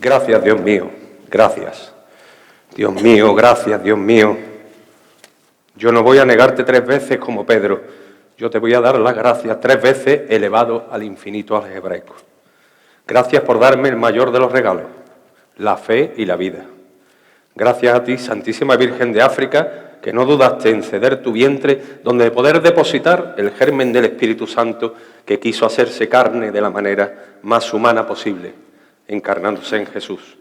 Gracias, Dios mío, gracias. Dios mío, gracias, Dios mío. Yo no voy a negarte 3 veces como Pedro. Yo te voy a dar las gracias 3 veces elevado al infinito algebraico. Gracias por darme el mayor de los regalos, la fe y la vida. Gracias a ti, Santísima Virgen de África, que no dudaste en ceder tu vientre donde poder depositar el germen del Espíritu Santo que quiso hacerse carne de la manera más humana posible, encarnándose en Jesús.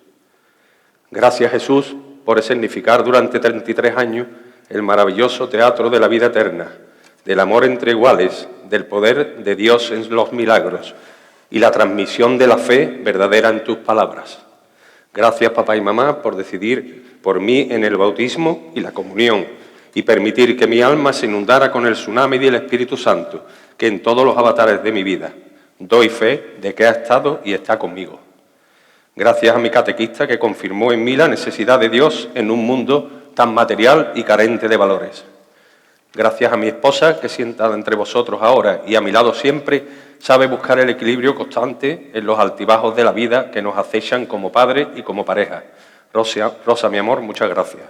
Gracias, Jesús, por escenificar durante 33 años el maravilloso teatro de la vida eterna, del amor entre iguales, del poder de Dios en los milagros y la transmisión de la fe verdadera en tus palabras. Gracias, papá y mamá, por decidir por mí en el bautismo y la comunión y permitir que mi alma se inundara con el tsunami del Espíritu Santo, que en todos los avatares de mi vida doy fe de que ha estado y está conmigo. Gracias a mi catequista que confirmó en mí la necesidad de Dios en un mundo tan material y carente de valores. Gracias a mi esposa, que sentada entre vosotros ahora y a mi lado siempre, sabe buscar el equilibrio constante en los altibajos de la vida que nos acechan como padre y como pareja. Rosa, mi amor, muchas gracias.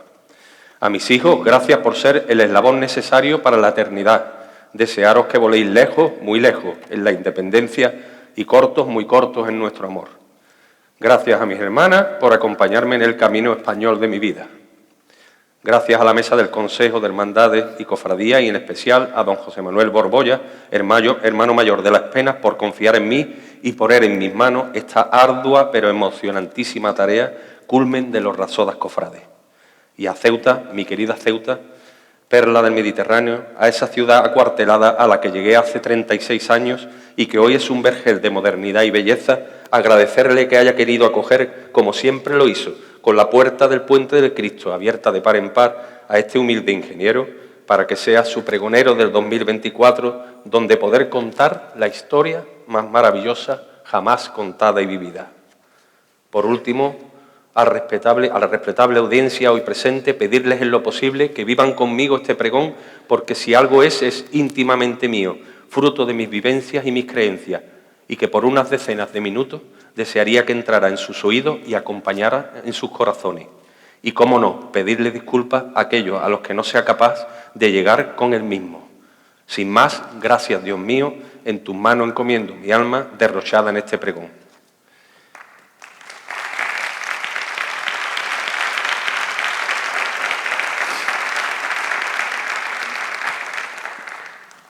A mis hijos, gracias por ser el eslabón necesario para la eternidad. Desearos que voléis lejos, muy lejos, en la independencia y cortos, muy cortos en nuestro amor. Gracias a mis hermanas por acompañarme en el camino español de mi vida. Gracias a la mesa del Consejo de Hermandades y Cofradías y en especial a don José Manuel Borbolla, hermano mayor de Las Penas, por confiar en mí y poner en mis manos esta ardua pero emocionantísima tarea, culmen de los Rasodas Cofrades. Y a Ceuta, mi querida Ceuta, perla del Mediterráneo, a esa ciudad acuartelada a la que llegué hace 36 años y que hoy es un vergel de modernidad y belleza, agradecerle que haya querido acoger, como siempre lo hizo, con la puerta del Puente del Cristo abierta de par en par a este humilde ingeniero, para que sea su pregonero del 2024, donde poder contar la historia más maravillosa jamás contada y vivida. Por último, a la respetable audiencia hoy presente, pedirles en lo posible que vivan conmigo este pregón, porque si algo es íntimamente mío, fruto de mis vivencias y mis creencias, y que por unas decenas de minutos desearía que entrara en sus oídos y acompañara en sus corazones. Y, cómo no, pedirle disculpas a aquellos a los que no sea capaz de llegar con el mismo. Sin más, gracias, Dios mío, en tus manos encomiendo mi alma derrochada en este pregón.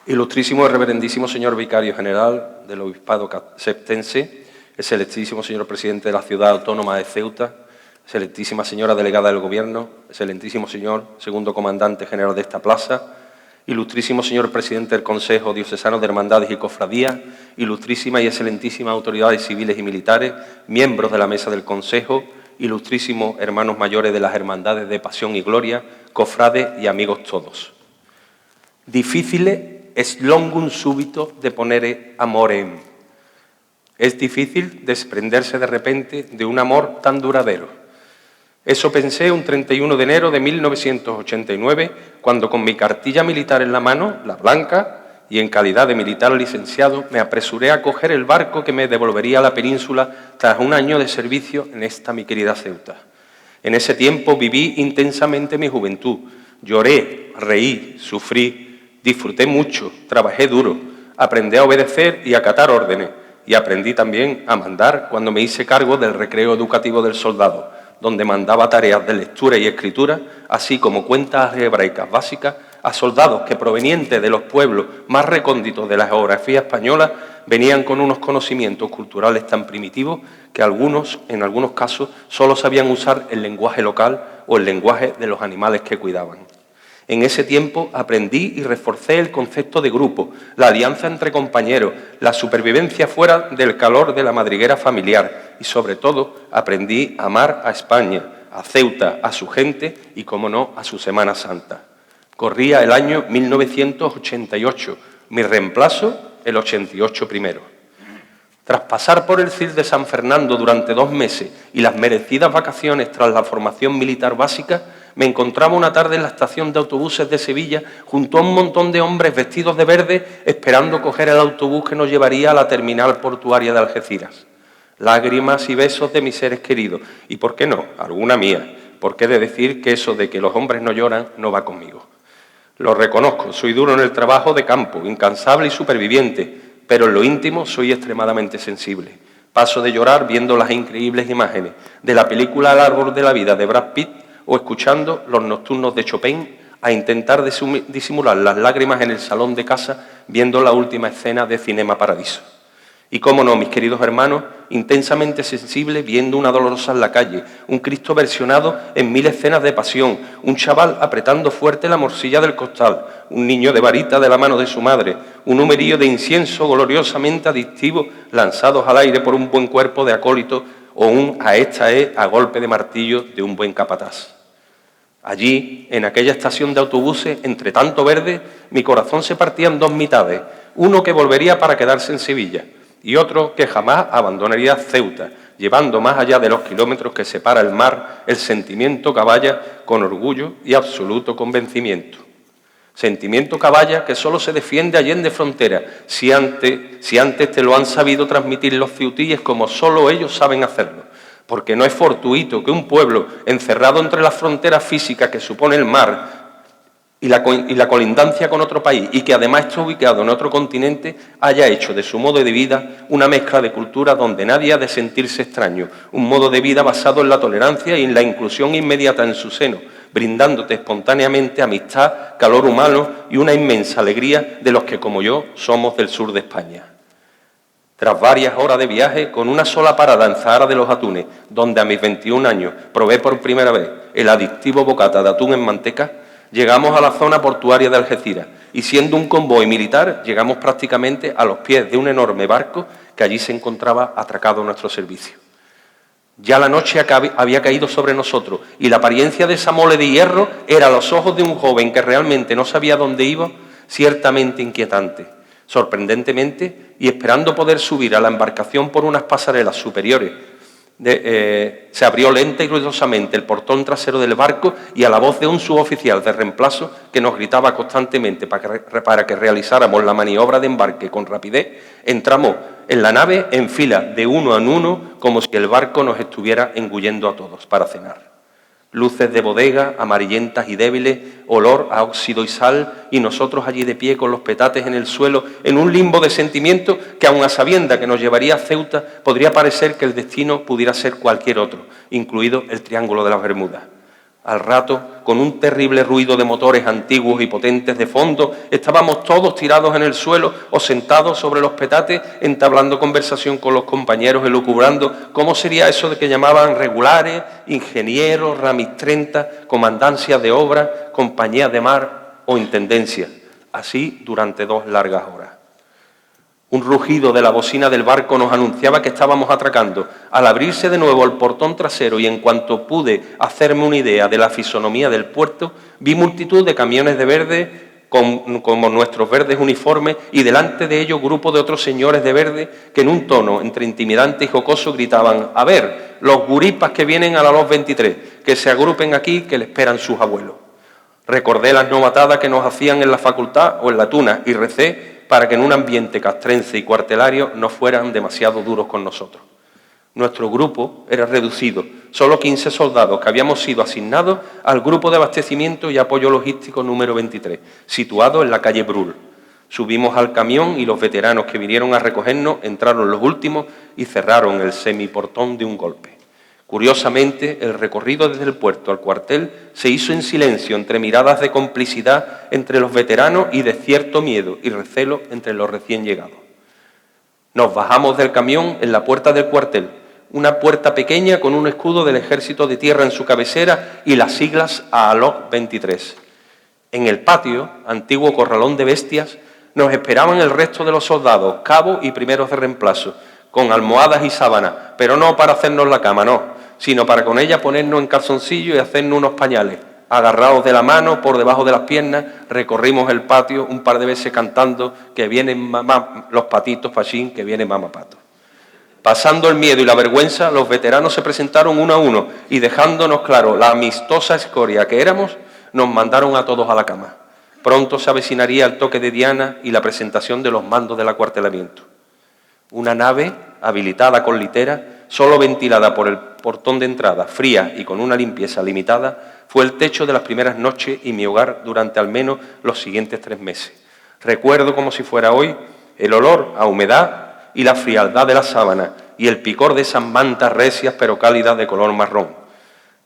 Ilustrísimo y reverendísimo señor vicario general del Obispado Septense, excelentísimo señor presidente de la Ciudad Autónoma de Ceuta, excelentísima señora delegada del Gobierno, excelentísimo señor segundo comandante general de esta plaza, ilustrísimo señor presidente del Consejo Diocesano de Hermandades y Cofradías, ilustrísima y excelentísimas autoridades civiles y militares, miembros de la mesa del Consejo, ilustrísimos hermanos mayores de las Hermandades de Pasión y Gloria, cofrades y amigos todos. Difícil es longum súbito de ponere amorem. Es difícil desprenderse de repente de un amor tan duradero. Eso pensé un 31 de enero de 1989, cuando con mi cartilla militar en la mano, la blanca, y en calidad de militar licenciado, me apresuré a coger el barco que me devolvería a la península tras un año de servicio en esta mi querida Ceuta. En ese tiempo viví intensamente mi juventud. Lloré, reí, sufrí, disfruté mucho, trabajé duro, aprendí a obedecer y a acatar órdenes, y aprendí también a mandar cuando me hice cargo del recreo educativo del soldado, donde mandaba tareas de lectura y escritura, así como cuentas algebraicas básicas a soldados que, provenientes de los pueblos más recónditos de la geografía española, venían con unos conocimientos culturales tan primitivos que en algunos casos, solo sabían usar el lenguaje local o el lenguaje de los animales que cuidaban. En ese tiempo aprendí y reforcé el concepto de grupo, la alianza entre compañeros, la supervivencia fuera del calor de la madriguera familiar y, sobre todo, aprendí a amar a España, a Ceuta, a su gente y, cómo no, a su Semana Santa. Corría el año 1988, mi reemplazo el 88 primero. Tras pasar por el CIR de San Fernando durante 2 meses y las merecidas vacaciones tras la formación militar básica, me encontraba una tarde en la estación de autobuses de Sevilla junto a un montón de hombres vestidos de verde esperando coger el autobús que nos llevaría a la terminal portuaria de Algeciras. lágrimas y besos de mis seres queridos. Y, ¿por qué no?, alguna mía. ¿Por qué he de decir que eso de que los hombres no lloran no va conmigo? Lo reconozco, soy duro en el trabajo de campo, incansable y superviviente, pero en lo íntimo soy extremadamente sensible. Paso de llorar viendo las increíbles imágenes de la película El árbol de la vida de Brad Pitt o escuchando los nocturnos de Chopin a intentar disimular las lágrimas en el salón de casa viendo la última escena de Cinema Paradiso. Y cómo no, mis queridos hermanos, intensamente sensible viendo una dolorosa en la calle, un Cristo versionado en 1000 escenas de pasión, un chaval apretando fuerte la morcilla del costal, un niño de varita de la mano de su madre, un humerío de incienso gloriosamente adictivo lanzados al aire por un buen cuerpo de acólito o un a esta a golpe de martillo de un buen capataz. Allí, en aquella estación de autobuses, entre tanto verde, mi corazón se partía en dos mitades, uno que volvería para quedarse en Sevilla y otro que jamás abandonaría Ceuta, llevando más allá de los kilómetros que separa el mar el sentimiento caballa con orgullo y absoluto convencimiento. Sentimiento caballa que solo se defiende allende frontera, si antes te lo han sabido transmitir los ceutíes como solo ellos saben hacerlo. Porque no es fortuito que un pueblo encerrado entre las fronteras físicas que supone el mar y la colindancia con otro país, y que además está ubicado en otro continente, haya hecho de su modo de vida una mezcla de culturas donde nadie ha de sentirse extraño, un modo de vida basado en la tolerancia y en la inclusión inmediata en su seno, brindándote espontáneamente amistad, calor humano y una inmensa alegría de los que, como yo, somos del sur de España. Tras varias horas de viaje, con una sola parada en Zahara de los Atunes, donde a mis 21 años probé por primera vez el adictivo bocata de atún en manteca, llegamos a la zona portuaria de Algeciras y, siendo un convoy militar, llegamos prácticamente a los pies de un enorme barco que allí se encontraba atracado a nuestro servicio. Ya la noche había caído sobre nosotros y la apariencia de esa mole de hierro era a los ojos de un joven que realmente no sabía dónde iba, ciertamente inquietante. Sorprendentemente, y esperando poder subir a la embarcación por unas pasarelas superiores, se abrió lenta y ruidosamente el portón trasero del barco y a la voz de un suboficial de reemplazo que nos gritaba constantemente para que realizáramos la maniobra de embarque con rapidez, entramos en la nave en fila de uno en uno como si el barco nos estuviera engullendo a todos para cenar. Luces de bodega, amarillentas y débiles, olor a óxido y sal, y nosotros allí de pie con los petates en el suelo, en un limbo de sentimiento que, aun a sabienda que nos llevaría a Ceuta, podría parecer que el destino pudiera ser cualquier otro, incluido el Triángulo de las Bermudas. Al rato, con un terrible ruido de motores antiguos y potentes de fondo, estábamos todos tirados en el suelo o sentados sobre los petates, entablando conversación con los compañeros, elucubrando cómo sería eso de que llamaban regulares, ingenieros, ramis 30, comandancias de obra, compañías de mar o intendencias. Así durante 2 largas horas. Un rugido de la bocina del barco nos anunciaba que estábamos atracando. Al abrirse de nuevo el portón trasero y en cuanto pude hacerme una idea de la fisonomía del puerto, vi multitud de camiones de verde como nuestros verdes uniformes y delante de ellos grupos de otros señores de verde que en un tono entre intimidante y jocoso gritaban: «A ver, los guripas que vienen a la LOS 23, que se agrupen aquí, que le esperan sus abuelos». Recordé las novatadas que nos hacían en la facultad o en la tuna y recé para que en un ambiente castrense y cuartelario no fueran demasiado duros con nosotros. Nuestro grupo era reducido, solo 15 soldados que habíamos sido asignados al grupo de abastecimiento y apoyo logístico número 23, situado en la calle Brull. Subimos al camión y los veteranos que vinieron a recogernos entraron los últimos y cerraron el semiportón de un golpe. Curiosamente, el recorrido desde el puerto al cuartel se hizo en silencio, entre miradas de complicidad entre los veteranos y de cierto miedo y recelo entre los recién llegados. Nos bajamos del camión en la puerta del cuartel, una puerta pequeña con un escudo del Ejército de Tierra en su cabecera y las siglas AALOC 23. En el patio, antiguo corralón de bestias, nos esperaban el resto de los soldados, cabos y primeros de reemplazo, con almohadas y sábanas, pero no para hacernos la cama, no, sino para con ella ponernos en calzoncillo y hacernos unos pañales. Agarrados de la mano, por debajo de las piernas, recorrimos el patio un par de veces cantando que vienen mamá, los patitos pachín, que viene mamá pato. Pasando el miedo y la vergüenza, los veteranos se presentaron uno a uno y, dejándonos claro la amistosa escoria que éramos, nos mandaron a todos a la cama. Pronto se avecinaría el toque de Diana y la presentación de los mandos del acuartelamiento. Una nave habilitada con litera, solo ventilada por el portón de entrada, fría y con una limpieza limitada, fue el techo de las primeras noches y mi hogar durante al menos los siguientes 3 meses. Recuerdo como si fuera hoy el olor a humedad y la frialdad de la sábana y el picor de esas mantas recias pero cálidas de color marrón.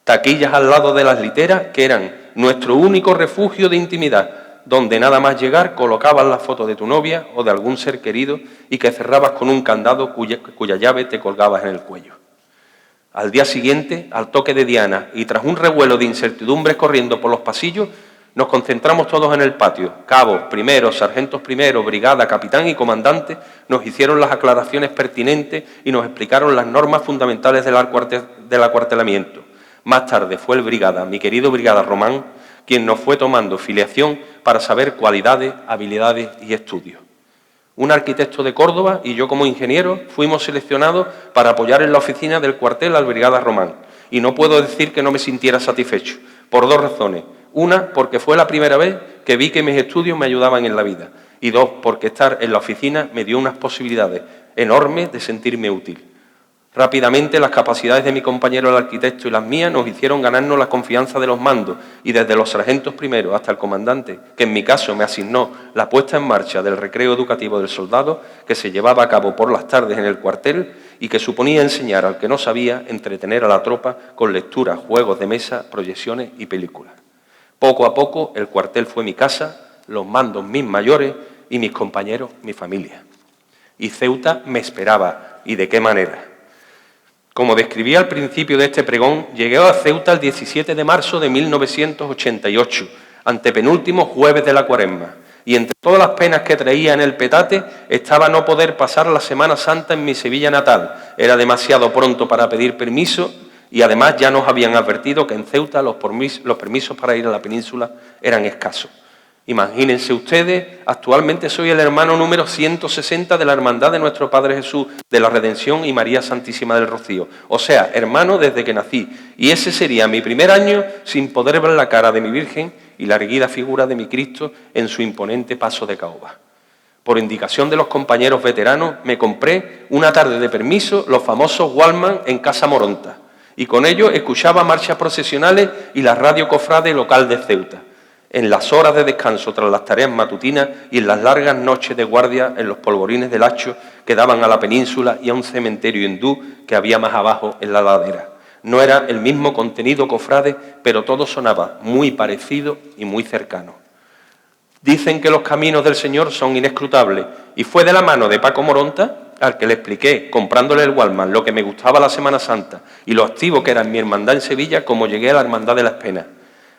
Taquillas al lado de las literas que eran nuestro único refugio de intimidad, donde nada más llegar colocabas la foto de tu novia o de algún ser querido y que cerrabas con un candado cuya llave te colgabas en el cuello. Al día siguiente, al toque de diana y tras un revuelo de incertidumbres corriendo por los pasillos, nos concentramos todos en el patio. Cabos, primeros, sargentos primeros, brigada, capitán y comandante nos hicieron las aclaraciones pertinentes y nos explicaron las normas fundamentales del acuartelamiento. Más tarde fue el brigada, mi querido brigada Román, quien nos fue tomando filiación para saber cualidades, habilidades y estudios. Un arquitecto de Córdoba y yo como ingeniero fuimos seleccionados para apoyar en la oficina del cuartel al brigada Román. Y no puedo decir que no me sintiera satisfecho, por 2 razones. Una, porque fue la primera vez que vi que mis estudios me ayudaban en la vida. Y 2, porque estar en la oficina me dio unas posibilidades enormes de sentirme útil. Rápidamente las capacidades de mi compañero el arquitecto y las mías nos hicieron ganarnos la confianza de los mandos y desde los sargentos primeros hasta el comandante, que en mi caso me asignó la puesta en marcha del recreo educativo del soldado, que se llevaba a cabo por las tardes en el cuartel y que suponía enseñar al que no sabía entretener a la tropa con lecturas, juegos de mesa, proyecciones y películas. Poco a poco el cuartel fue mi casa, los mandos mis mayores y mis compañeros mi familia. Y Ceuta me esperaba, ¿y de qué manera? Como describí al principio de este pregón, llegué a Ceuta el 17 de marzo de 1988, antepenúltimo jueves de la Cuaresma, y entre todas las penas que traía en el petate estaba no poder pasar la Semana Santa en mi Sevilla natal. Era demasiado pronto para pedir permiso y además ya nos habían advertido que en Ceuta los permisos para ir a la península eran escasos. Imagínense ustedes, actualmente soy el hermano número 160 de la Hermandad de Nuestro Padre Jesús de la Redención y María Santísima del Rocío. O sea, hermano desde que nací. Y ese sería mi primer año sin poder ver la cara de mi Virgen y la erguida figura de mi Cristo en su imponente paso de caoba. Por indicación de los compañeros veteranos, me compré una tarde de permiso los famosos Walkman en Casa Moronta. Y con ello escuchaba marchas procesionales y la radio cofrade local de Ceuta, en las horas de descanso tras las tareas matutinas y en las largas noches de guardia en los polvorines del Hacho que daban a la península y a un cementerio hindú que había más abajo en la ladera. No era el mismo contenido cofrade, pero todo sonaba muy parecido y muy cercano. Dicen que los caminos del Señor son inescrutables y fue de la mano de Paco Moronta, al que le expliqué, comprándole el Walkman, lo que me gustaba la Semana Santa y lo activo que era en mi hermandad en Sevilla, como llegué a la Hermandad de las Penas.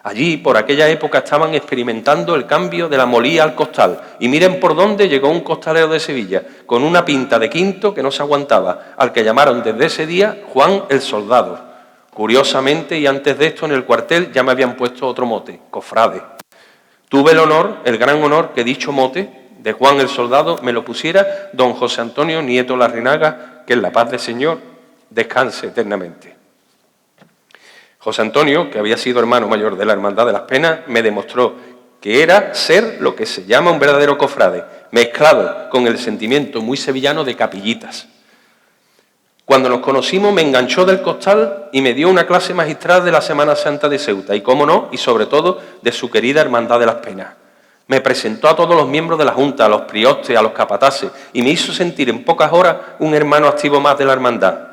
Allí, por aquella época, estaban experimentando el cambio de la molía al costal. Y miren por dónde llegó un costalero de Sevilla, con una pinta de quinto que no se aguantaba, al que llamaron desde ese día Juan el Soldado. Curiosamente, y antes de esto, en el cuartel ya me habían puesto otro mote, cofrade. Tuve el honor, el gran honor, que dicho mote de Juan el Soldado me lo pusiera don José Antonio Nieto Larrinaga, que en la paz del Señor descanse eternamente. José Antonio, que había sido hermano mayor de la Hermandad de las Penas, me demostró que era ser lo que se llama un verdadero cofrade, mezclado con el sentimiento muy sevillano de capillitas. Cuando nos conocimos me enganchó del costal y me dio una clase magistral de la Semana Santa de Ceuta y, cómo no, y sobre todo de su querida Hermandad de las Penas. Me presentó a todos los miembros de la Junta, a los priostes, a los capataces y me hizo sentir en pocas horas un hermano activo más de la Hermandad.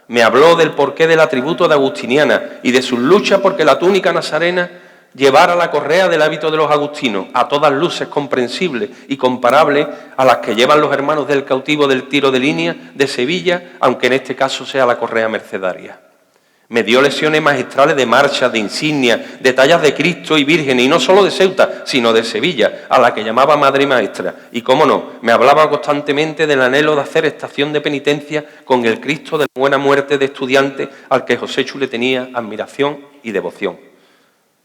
Me habló del porqué del atributo de Agustiniana y de sus luchas porque la túnica nazarena llevara la correa del hábito de los agustinos, a todas luces comprensible y comparable a las que llevan los hermanos del cautivo del tiro de línea de Sevilla, aunque en este caso sea la correa mercedaria. Me dio lecciones magistrales de marcha, de insignia, de tallas de Cristo y Virgen, y no solo de Ceuta, sino de Sevilla, a la que llamaba madre y maestra. Y cómo no, me hablaba constantemente del anhelo de hacer estación de penitencia con el Cristo de la Buena Muerte de estudiante, al que José Chu le tenía admiración y devoción.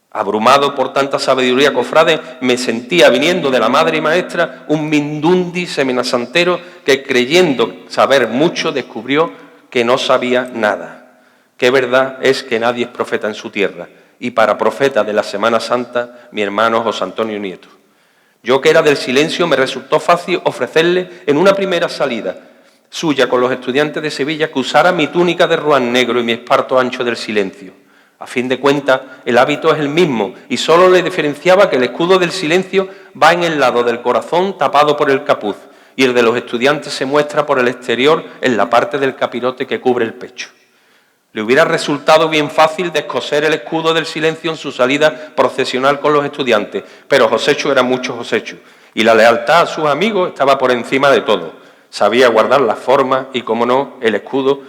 Abrumado por tanta sabiduría cofrade, me sentía, viniendo de la madre y maestra, un mindundi seminasantero que, creyendo saber mucho, descubrió que no sabía nada. Qué verdad es que nadie es profeta en su tierra, y para profeta de la Semana Santa, mi hermano José Antonio Nieto. Yo, que era del silencio, me resultó fácil ofrecerle en una primera salida suya con los estudiantes de Sevilla que usara mi túnica de ruán negro y mi esparto ancho del silencio. A fin de cuentas, el hábito es el mismo y solo le diferenciaba que el escudo del silencio va en el lado del corazón tapado por el capuz y el de los estudiantes se muestra por el exterior en la parte del capirote que cubre el pecho. Le hubiera resultado bien fácil descoser el escudo del silencio en su salida procesional con los estudiantes, pero Joséchu era mucho Joséchu y la lealtad a sus amigos estaba por encima de todo. Sabía guardar las formas y, como no, el escudo,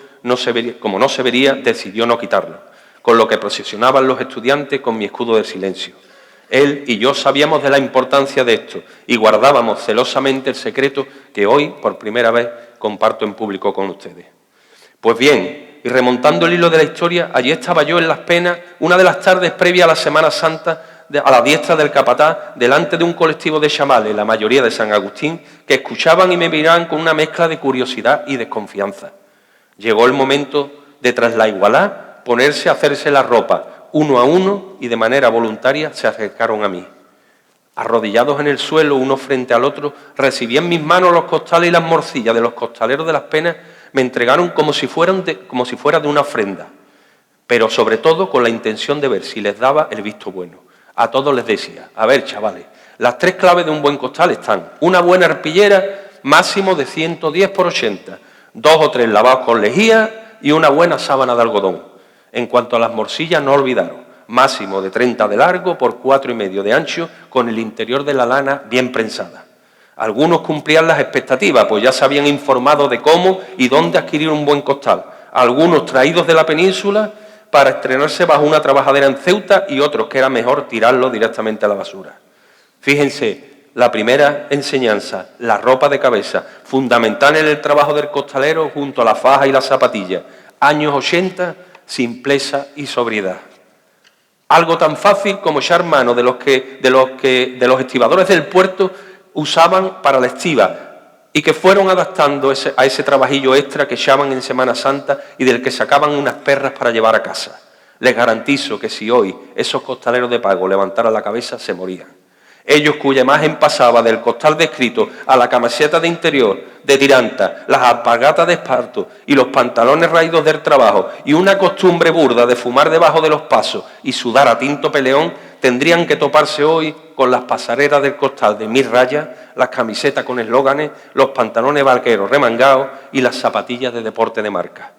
como no se vería, decidió no quitarlo, con lo que procesionaban los estudiantes con mi escudo del silencio. Él y yo sabíamos de la importancia de esto y guardábamos celosamente el secreto que hoy, por primera vez, comparto en público con ustedes. Pues bien, y remontando el hilo de la historia, allí estaba yo en Las Penas, una de las tardes previas a la Semana Santa, a la diestra del capataz, delante de un colectivo de chamales, la mayoría de San Agustín, que escuchaban y me miraban con una mezcla de curiosidad y desconfianza. Llegó el momento de, tras la igualdad, ponerse a hacerse la ropa, uno a uno, y de manera voluntaria se acercaron a mí. Arrodillados en el suelo, uno frente al otro, recibí en mis manos los costales y las morcillas de los costaleros de Las Penas, me entregaron como si fuera de una ofrenda, pero sobre todo con la intención de ver si les daba el visto bueno. A todos les decía, a ver, chavales, las 3 claves de un buen costal están: una buena arpillera, máximo de 110 por 80, 2 o 3 lavados con lejía y una buena sábana de algodón. En cuanto a las morcillas, no olvidaron, máximo de 30 de largo por 4,5 de ancho, con el interior de la lana bien prensada. Algunos cumplían las expectativas, pues ya se habían informado de cómo y dónde adquirir un buen costal. Algunos traídos de la península para estrenarse bajo una trabajadera en Ceuta y otros que era mejor tirarlo directamente a la basura. Fíjense, la primera enseñanza, la ropa de cabeza, fundamental en el trabajo del costalero junto a la faja y la zapatilla. Años 80, simpleza y sobriedad. Algo tan fácil como echar mano de los estibadores del puerto usaban para la estiva y que fueron adaptando a ese trabajillo extra que echaban en Semana Santa y del que sacaban unas perras para llevar a casa. Les garantizo que si hoy esos costaleros de pago levantaran la cabeza, se morían. Ellos, cuya imagen pasaba del costal descrito a la camiseta de interior, de tiranta, las alpargatas de esparto y los pantalones raídos del trabajo y una costumbre burda de fumar debajo de los pasos y sudar a tinto peleón, tendrían que toparse hoy con las pasarelas del costal de 1000 rayas, las camisetas con eslóganes, los pantalones vaqueros remangados y las zapatillas de deporte de marca.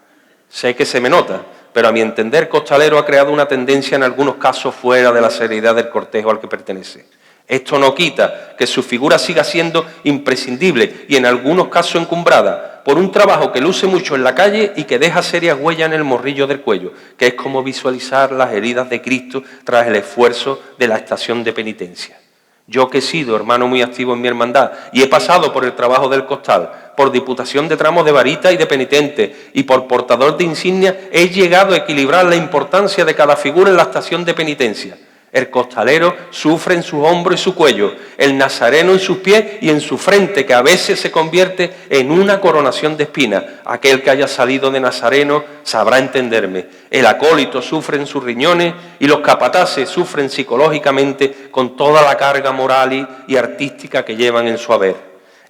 Sé que se me nota, pero a mi entender, Costalero ha creado una tendencia en algunos casos fuera de la seriedad del cortejo al que pertenece. Esto no quita que su figura siga siendo imprescindible y en algunos casos encumbrada por un trabajo que luce mucho en la calle y que deja serias huellas en el morrillo del cuello, que es como visualizar las heridas de Cristo tras el esfuerzo de la estación de penitencia. Yo que he sido hermano muy activo en mi hermandad y he pasado por el trabajo del costal, por diputación de tramos de varita y de penitente y por portador de insignia, he llegado a equilibrar la importancia de cada figura en la estación de penitencia. El costalero sufre en sus hombros y su cuello, el nazareno en sus pies y en su frente, que a veces se convierte en una coronación de espinas. Aquel que haya salido de nazareno sabrá entenderme. El acólito sufre en sus riñones y los capataces sufren psicológicamente con toda la carga moral y artística que llevan en su haber.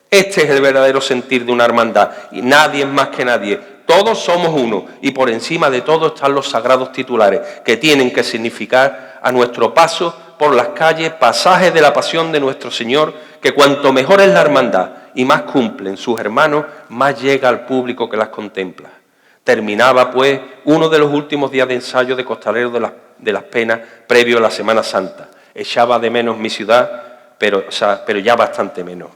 Este es el verdadero sentir de una hermandad y nadie es más que nadie. Todos somos uno y por encima de todo están los sagrados titulares que tienen que significar a nuestro paso por las calles pasajes de la pasión de nuestro Señor, que cuanto mejor es la hermandad y más cumplen sus hermanos, más llega al público que las contempla. Terminaba, pues, uno de los últimos días de ensayo de Costaleros de las Penas previo a la Semana Santa. Echaba de menos mi ciudad, pero ya bastante menos.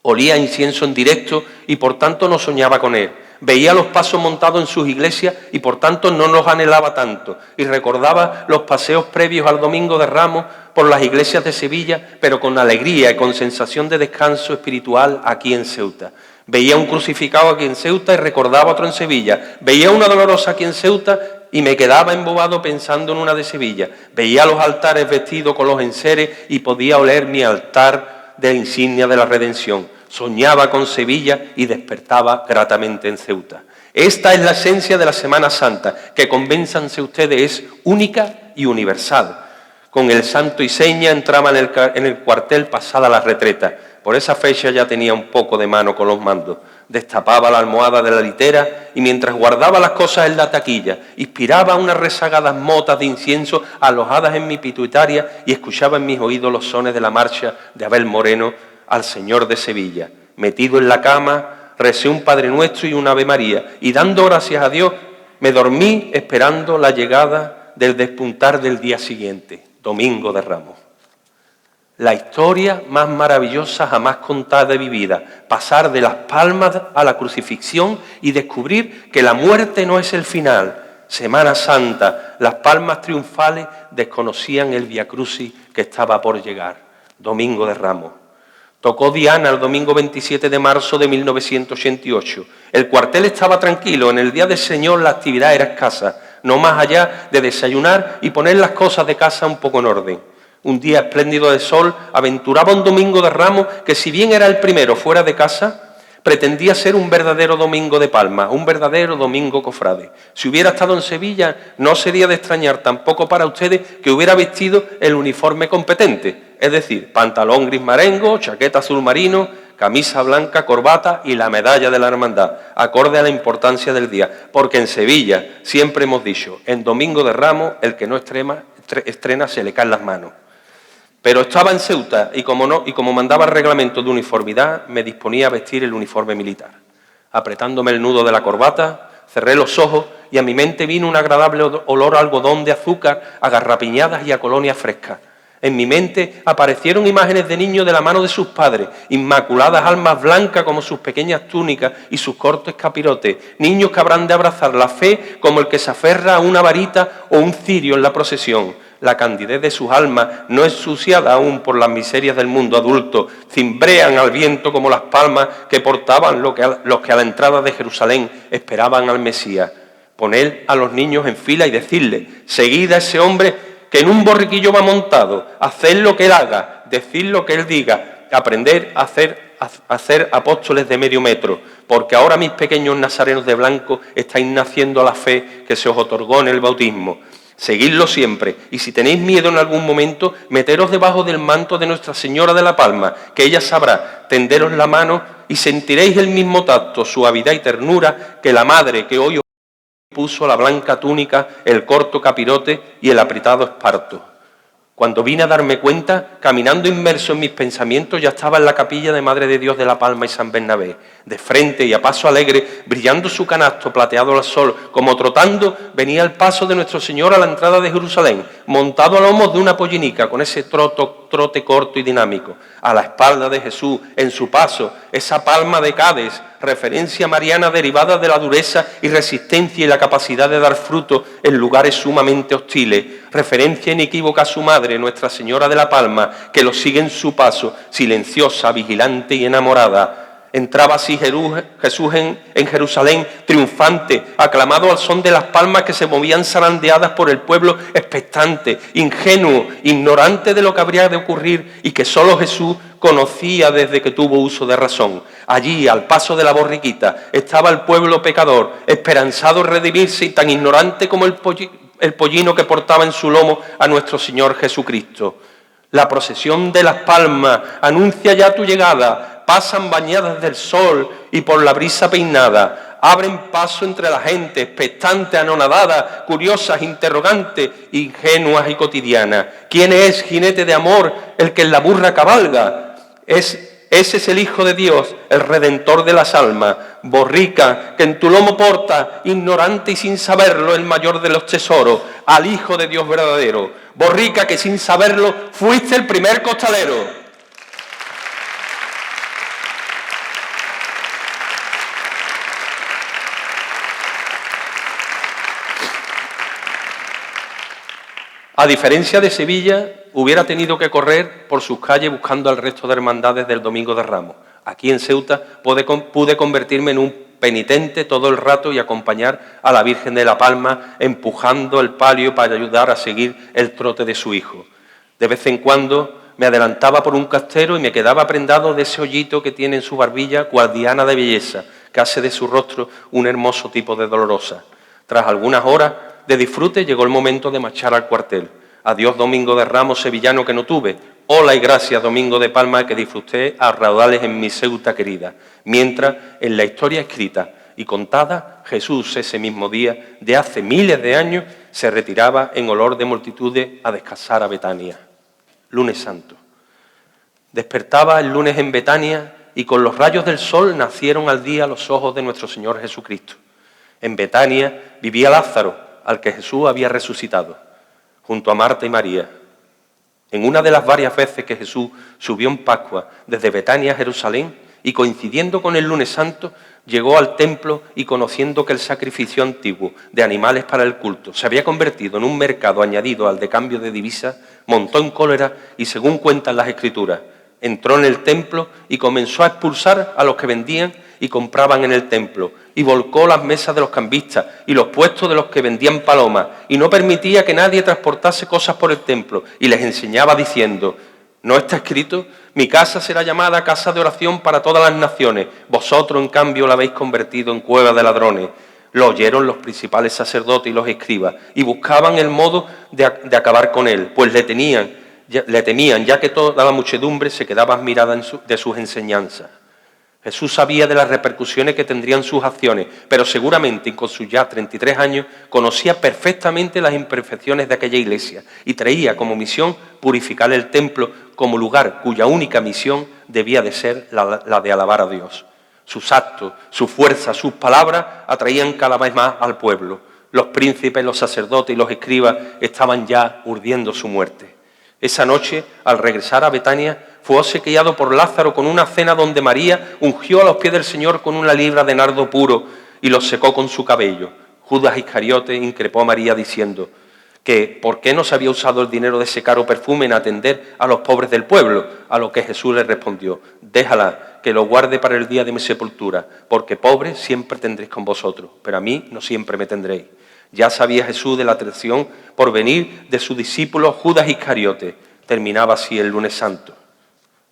Olía incienso en directo y por tanto no soñaba con él. Veía los pasos montados en sus iglesias y por tanto no los anhelaba tanto. Y recordaba los paseos previos al Domingo de Ramos por las iglesias de Sevilla, pero con alegría y con sensación de descanso espiritual aquí en Ceuta. Veía un crucificado aquí en Ceuta y recordaba otro en Sevilla. Veía una dolorosa aquí en Ceuta y me quedaba embobado pensando en una de Sevilla. Veía los altares vestidos con los enseres y podía oler mi altar de insignia de la redención. Soñaba con Sevilla y despertaba gratamente en Ceuta. Esta es la esencia de la Semana Santa, que convénzanse ustedes es única y universal. Con el santo y seña entraba en el cuartel pasada la retreta. Por esa fecha ya tenía un poco de mano con los mandos. Destapaba la almohada de la litera y mientras guardaba las cosas en la taquilla, inspiraba unas rezagadas motas de incienso alojadas en mi pituitaria y escuchaba en mis oídos los sones de la marcha de Abel Moreno al Señor de Sevilla. Metido en la cama, recé un Padre Nuestro y un Ave María y dando gracias a Dios me dormí esperando la llegada del despuntar del día siguiente, Domingo de Ramos. La historia más maravillosa jamás contada de mi vida, pasar de las palmas a la crucifixión y descubrir que la muerte no es el final. Semana Santa, las palmas triunfales desconocían el viacrucis que estaba por llegar, Domingo de Ramos. Tocó Diana el domingo 27 de marzo de 1988. El cuartel estaba tranquilo, en el Día del Señor la actividad era escasa, no más allá de desayunar y poner las cosas de casa un poco en orden. Un día espléndido de sol aventuraba un Domingo de Ramos que, si bien era el primero fuera de casa, pretendía ser un verdadero domingo de palmas, un verdadero domingo cofrade. Si hubiera estado en Sevilla, no sería de extrañar tampoco para ustedes que hubiera vestido el uniforme competente, es decir, pantalón gris marengo, chaqueta azul marino, camisa blanca, corbata y la medalla de la hermandad, acorde a la importancia del día, porque en Sevilla siempre hemos dicho, en Domingo de Ramos, el que no estrena se le caen las manos. Pero estaba en Ceuta y como mandaba el reglamento de uniformidad, me disponía a vestir el uniforme militar. Apretándome el nudo de la corbata, cerré los ojos y a mi mente vino un agradable olor a algodón de azúcar, a garrapiñadas y a colonia fresca. En mi mente aparecieron imágenes de niños de la mano de sus padres, inmaculadas almas blancas como sus pequeñas túnicas y sus cortos capirotes, niños que habrán de abrazar la fe como el que se aferra a una varita o un cirio en la procesión. La candidez de sus almas, no ensuciada aún por las miserias del mundo adulto, cimbrean al viento como las palmas que portaban los que a la entrada de Jerusalén esperaban al Mesías. Poner a los niños en fila y decirle, seguid a ese hombre que en un borriquillo va montado, haced lo que él haga, decid lo que él diga, aprender a hacer apóstoles de medio metro, porque ahora mis pequeños nazarenos de blanco estáis naciendo a la fe que se os otorgó en el bautismo. Seguidlo siempre, y si tenéis miedo en algún momento, meteros debajo del manto de Nuestra Señora de la Palma, que ella sabrá tenderos la mano y sentiréis el mismo tacto, suavidad y ternura que la madre que hoy os puso la blanca túnica, el corto capirote y el apretado esparto. Cuando vine a darme cuenta, caminando inmerso en mis pensamientos, ya estaba en la capilla de Madre de Dios de la Palma y San Bernabé. De frente y a paso alegre, brillando su canasto plateado al sol, como trotando, venía el paso de Nuestro Señor a la entrada de Jerusalén, montado a lomos de una pollinica, con ese trote corto y dinámico. A la espalda de Jesús, en su paso, esa palma de Cádiz, referencia mariana derivada de la dureza y resistencia y la capacidad de dar fruto en lugares sumamente hostiles, referencia inequívoca a su madre, Nuestra Señora de la Palma, que lo sigue en su paso, silenciosa, vigilante y enamorada. Entraba así Jesús en Jerusalén, triunfante, aclamado al son de las palmas que se movían zarandeadas por el pueblo expectante, ingenuo, ignorante de lo que habría de ocurrir y que solo Jesús conocía desde que tuvo uso de razón. Allí, al paso de la borriquita, estaba el pueblo pecador, esperanzado en redimirse y tan ignorante como el pollino que portaba en su lomo a nuestro Señor Jesucristo. La procesión de las palmas anuncia ya tu llegada. Pasan bañadas del sol y por la brisa peinada, abren paso entre la gente, expectante, anonadada, curiosas, interrogantes, ingenuas y cotidianas. ¿Quién es, jinete de amor, el que en la burra cabalga? Ese es el Hijo de Dios, el Redentor de las almas, borrica, que en tu lomo porta, ignorante y sin saberlo, el mayor de los tesoros, al Hijo de Dios verdadero. Borrica, que sin saberlo, fuiste el primer costalero. A diferencia de Sevilla, hubiera tenido que correr por sus calles buscando al resto de hermandades del Domingo de Ramos. Aquí en Ceuta pude convertirme en un penitente todo el rato y acompañar a la Virgen de la Palma empujando el palio para ayudar a seguir el trote de su hijo. De vez en cuando me adelantaba por un castero y me quedaba prendado de ese hoyito que tiene en su barbilla, guardiana de belleza, que hace de su rostro un hermoso tipo de dolorosa. Tras algunas horas de disfrute llegó el momento de marchar al cuartel. Adiós Domingo de Ramos sevillano que no tuve, Hola y gracias, Domingo de Palma, que disfruté a raudales en mi Ceuta querida, mientras en la historia escrita y contada, Jesús ese mismo día, de hace miles de años, se retiraba en olor de multitudes a descansar a Betania. Lunes Santo. Despertaba el lunes en Betania y con los rayos del sol nacieron al día los ojos de nuestro Señor Jesucristo. En Betania vivía Lázaro, al que Jesús había resucitado, junto a Marta y María. En una de las varias veces que Jesús subió en Pascua desde Betania a Jerusalén y coincidiendo con el lunes santo, llegó al templo y conociendo que el sacrificio antiguo de animales para el culto se había convertido en un mercado añadido al de cambio de divisas, montó en cólera y, según cuentan las Escrituras, entró en el templo y comenzó a expulsar a los que vendían y compraban en el templo, y volcó las mesas de los cambistas y los puestos de los que vendían palomas, y no permitía que nadie transportase cosas por el templo, y les enseñaba diciendo: ¿no está escrito? Mi casa será llamada casa de oración para todas las naciones, vosotros en cambio la habéis convertido en cueva de ladrones. Lo oyeron los principales sacerdotes y los escribas, y buscaban el modo de acabar con él, pues le temían, ya que toda la muchedumbre se quedaba admirada de sus enseñanzas. Jesús sabía de las repercusiones que tendrían sus acciones, pero seguramente con sus ya 33 años conocía perfectamente las imperfecciones de aquella iglesia y traía como misión purificar el templo como lugar cuya única misión debía de ser la de alabar a Dios. Sus actos, su fuerza, sus palabras atraían cada vez más al pueblo. Los príncipes, los sacerdotes y los escribas estaban ya urdiendo su muerte. Esa noche, al regresar a Betania, fue obsequiado por Lázaro con una cena donde María ungió a los pies del Señor con una libra de nardo puro y los secó con su cabello. Judas Iscariote increpó a María diciendo que por qué no se había usado el dinero de ese caro perfume en atender a los pobres del pueblo, a lo que Jesús le respondió: déjala, que lo guarde para el día de mi sepultura, porque pobres siempre tendréis con vosotros, pero a mí no siempre me tendréis. Ya sabía Jesús de la traición por venir de su discípulo Judas Iscariote. Terminaba así el lunes santo.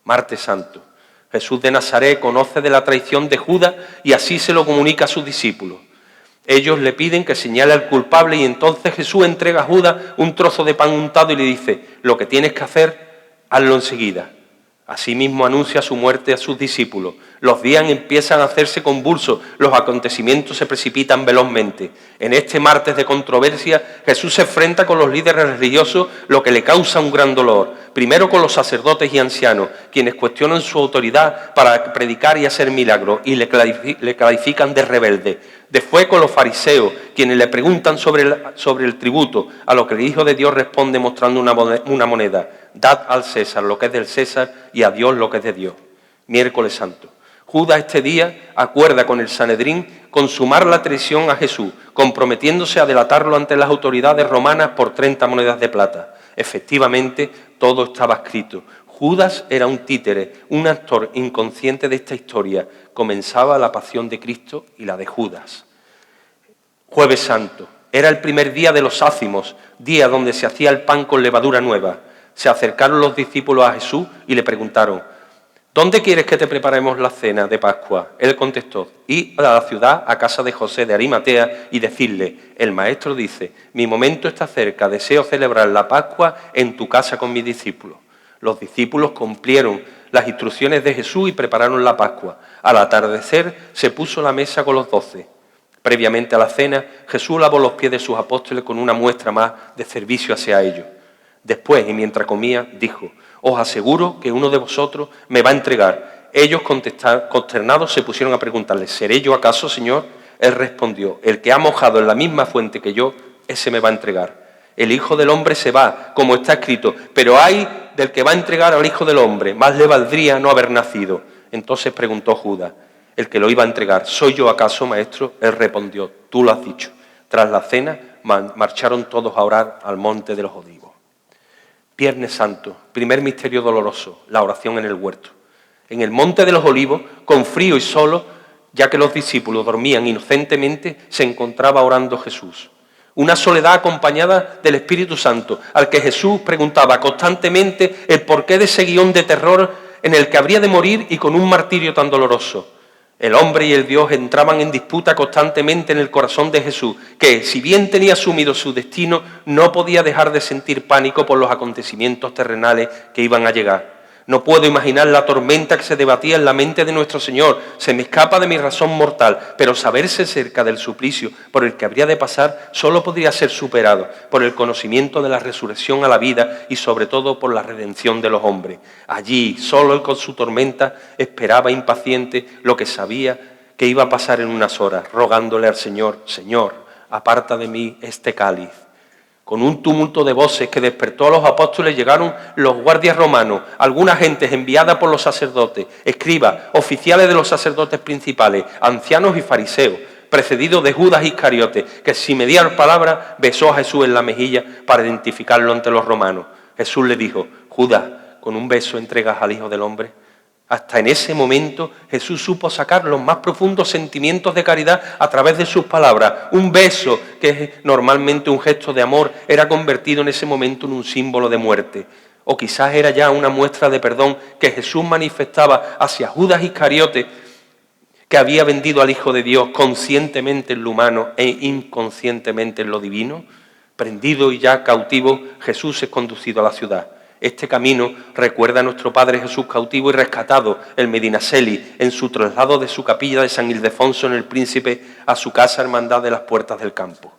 Martes santo. Jesús de Nazaret conoce de la traición de Judas y así se lo comunica a sus discípulos. Ellos le piden que señale al culpable y entonces Jesús entrega a Judas un trozo de pan untado y le dice: lo que tienes que hacer, hazlo enseguida. Asimismo anuncia su muerte a sus discípulos. Los días empiezan a hacerse convulsos, los acontecimientos se precipitan velozmente. En este martes de controversia, Jesús se enfrenta con los líderes religiosos, lo que le causa un gran dolor. Primero con los sacerdotes y ancianos, quienes cuestionan su autoridad para predicar y hacer milagros y le califican de rebelde. Después con los fariseos, quienes le preguntan sobre el tributo, a lo que el Hijo de Dios responde mostrando una moneda: dad al César lo que es del César y a Dios lo que es de Dios. Miércoles santo. Judas este día acuerda con el Sanedrín consumar la traición a Jesús, comprometiéndose a delatarlo ante las autoridades romanas por 30 monedas de plata. Efectivamente, todo estaba escrito. Judas era un títere, un actor inconsciente de esta historia. Comenzaba la pasión de Cristo y la de Judas. Jueves santo. Era el primer día de los ácimos, día donde se hacía el pan con levadura nueva. Se acercaron los discípulos a Jesús y le preguntaron: ¿dónde quieres que te preparemos la cena de Pascua? Él contestó: id a la ciudad, a casa de José de Arimatea, y decirle: el maestro dice, mi momento está cerca, deseo celebrar la Pascua en tu casa con mis discípulos. Los discípulos cumplieron las instrucciones de Jesús y prepararon la Pascua. Al atardecer se puso la mesa con los 12. Previamente a la cena, Jesús lavó los pies de sus apóstoles con una muestra más de servicio hacia ellos. Después, y mientras comía, dijo: os aseguro que uno de vosotros me va a entregar. Ellos, consternados, se pusieron a preguntarle: ¿seré yo acaso, Señor? Él respondió: el que ha mojado en la misma fuente que yo, ese me va a entregar. El Hijo del Hombre se va, como está escrito, pero ay del que va a entregar al Hijo del Hombre, más le valdría no haber nacido. Entonces preguntó Judas, el que lo iba a entregar: ¿soy yo acaso, maestro? Él respondió: tú lo has dicho. Tras la cena, marcharon todos a orar al monte de los Olivos. Viernes Santo, primer misterio doloroso, la oración en el huerto. En el monte de los Olivos, con frío y solo, ya que los discípulos dormían inocentemente, se encontraba orando Jesús. Una soledad acompañada del Espíritu Santo, al que Jesús preguntaba constantemente el porqué de ese guión de terror en el que habría de morir y con un martirio tan doloroso. El hombre y el Dios entraban en disputa constantemente en el corazón de Jesús, que, si bien tenía asumido su destino, no podía dejar de sentir pánico por los acontecimientos terrenales que iban a llegar. No puedo imaginar la tormenta que se debatía en la mente de nuestro Señor. Se me escapa de mi razón mortal, pero saberse cerca del suplicio por el que habría de pasar solo podría ser superado por el conocimiento de la resurrección a la vida y sobre todo por la redención de los hombres. Allí, solo él con su tormenta, esperaba impaciente lo que sabía que iba a pasar en unas horas, rogándole al Señor: Señor, aparta de mí este cáliz. Con un tumulto de voces que despertó a los apóstoles llegaron los guardias romanos, algunas gentes enviadas por los sacerdotes, escribas, oficiales de los sacerdotes principales, ancianos y fariseos, precedidos de Judas Iscariote, que sin mediar palabra besó a Jesús en la mejilla para identificarlo ante los romanos. Jesús le dijo: Judas, ¿con un beso entregas al Hijo del Hombre? Hasta en ese momento Jesús supo sacar los más profundos sentimientos de caridad a través de sus palabras. Un beso, que es normalmente un gesto de amor, era convertido en ese momento en un símbolo de muerte. O quizás era ya una muestra de perdón que Jesús manifestaba hacia Judas Iscariote, que había vendido al Hijo de Dios conscientemente en lo humano e inconscientemente en lo divino. Prendido y ya cautivo, Jesús es conducido a la ciudad. Este camino recuerda a nuestro Padre Jesús cautivo y rescatado en Medinaceli, en su traslado de su capilla de San Ildefonso en el Príncipe a su casa Hermandad de las Puertas del Campo.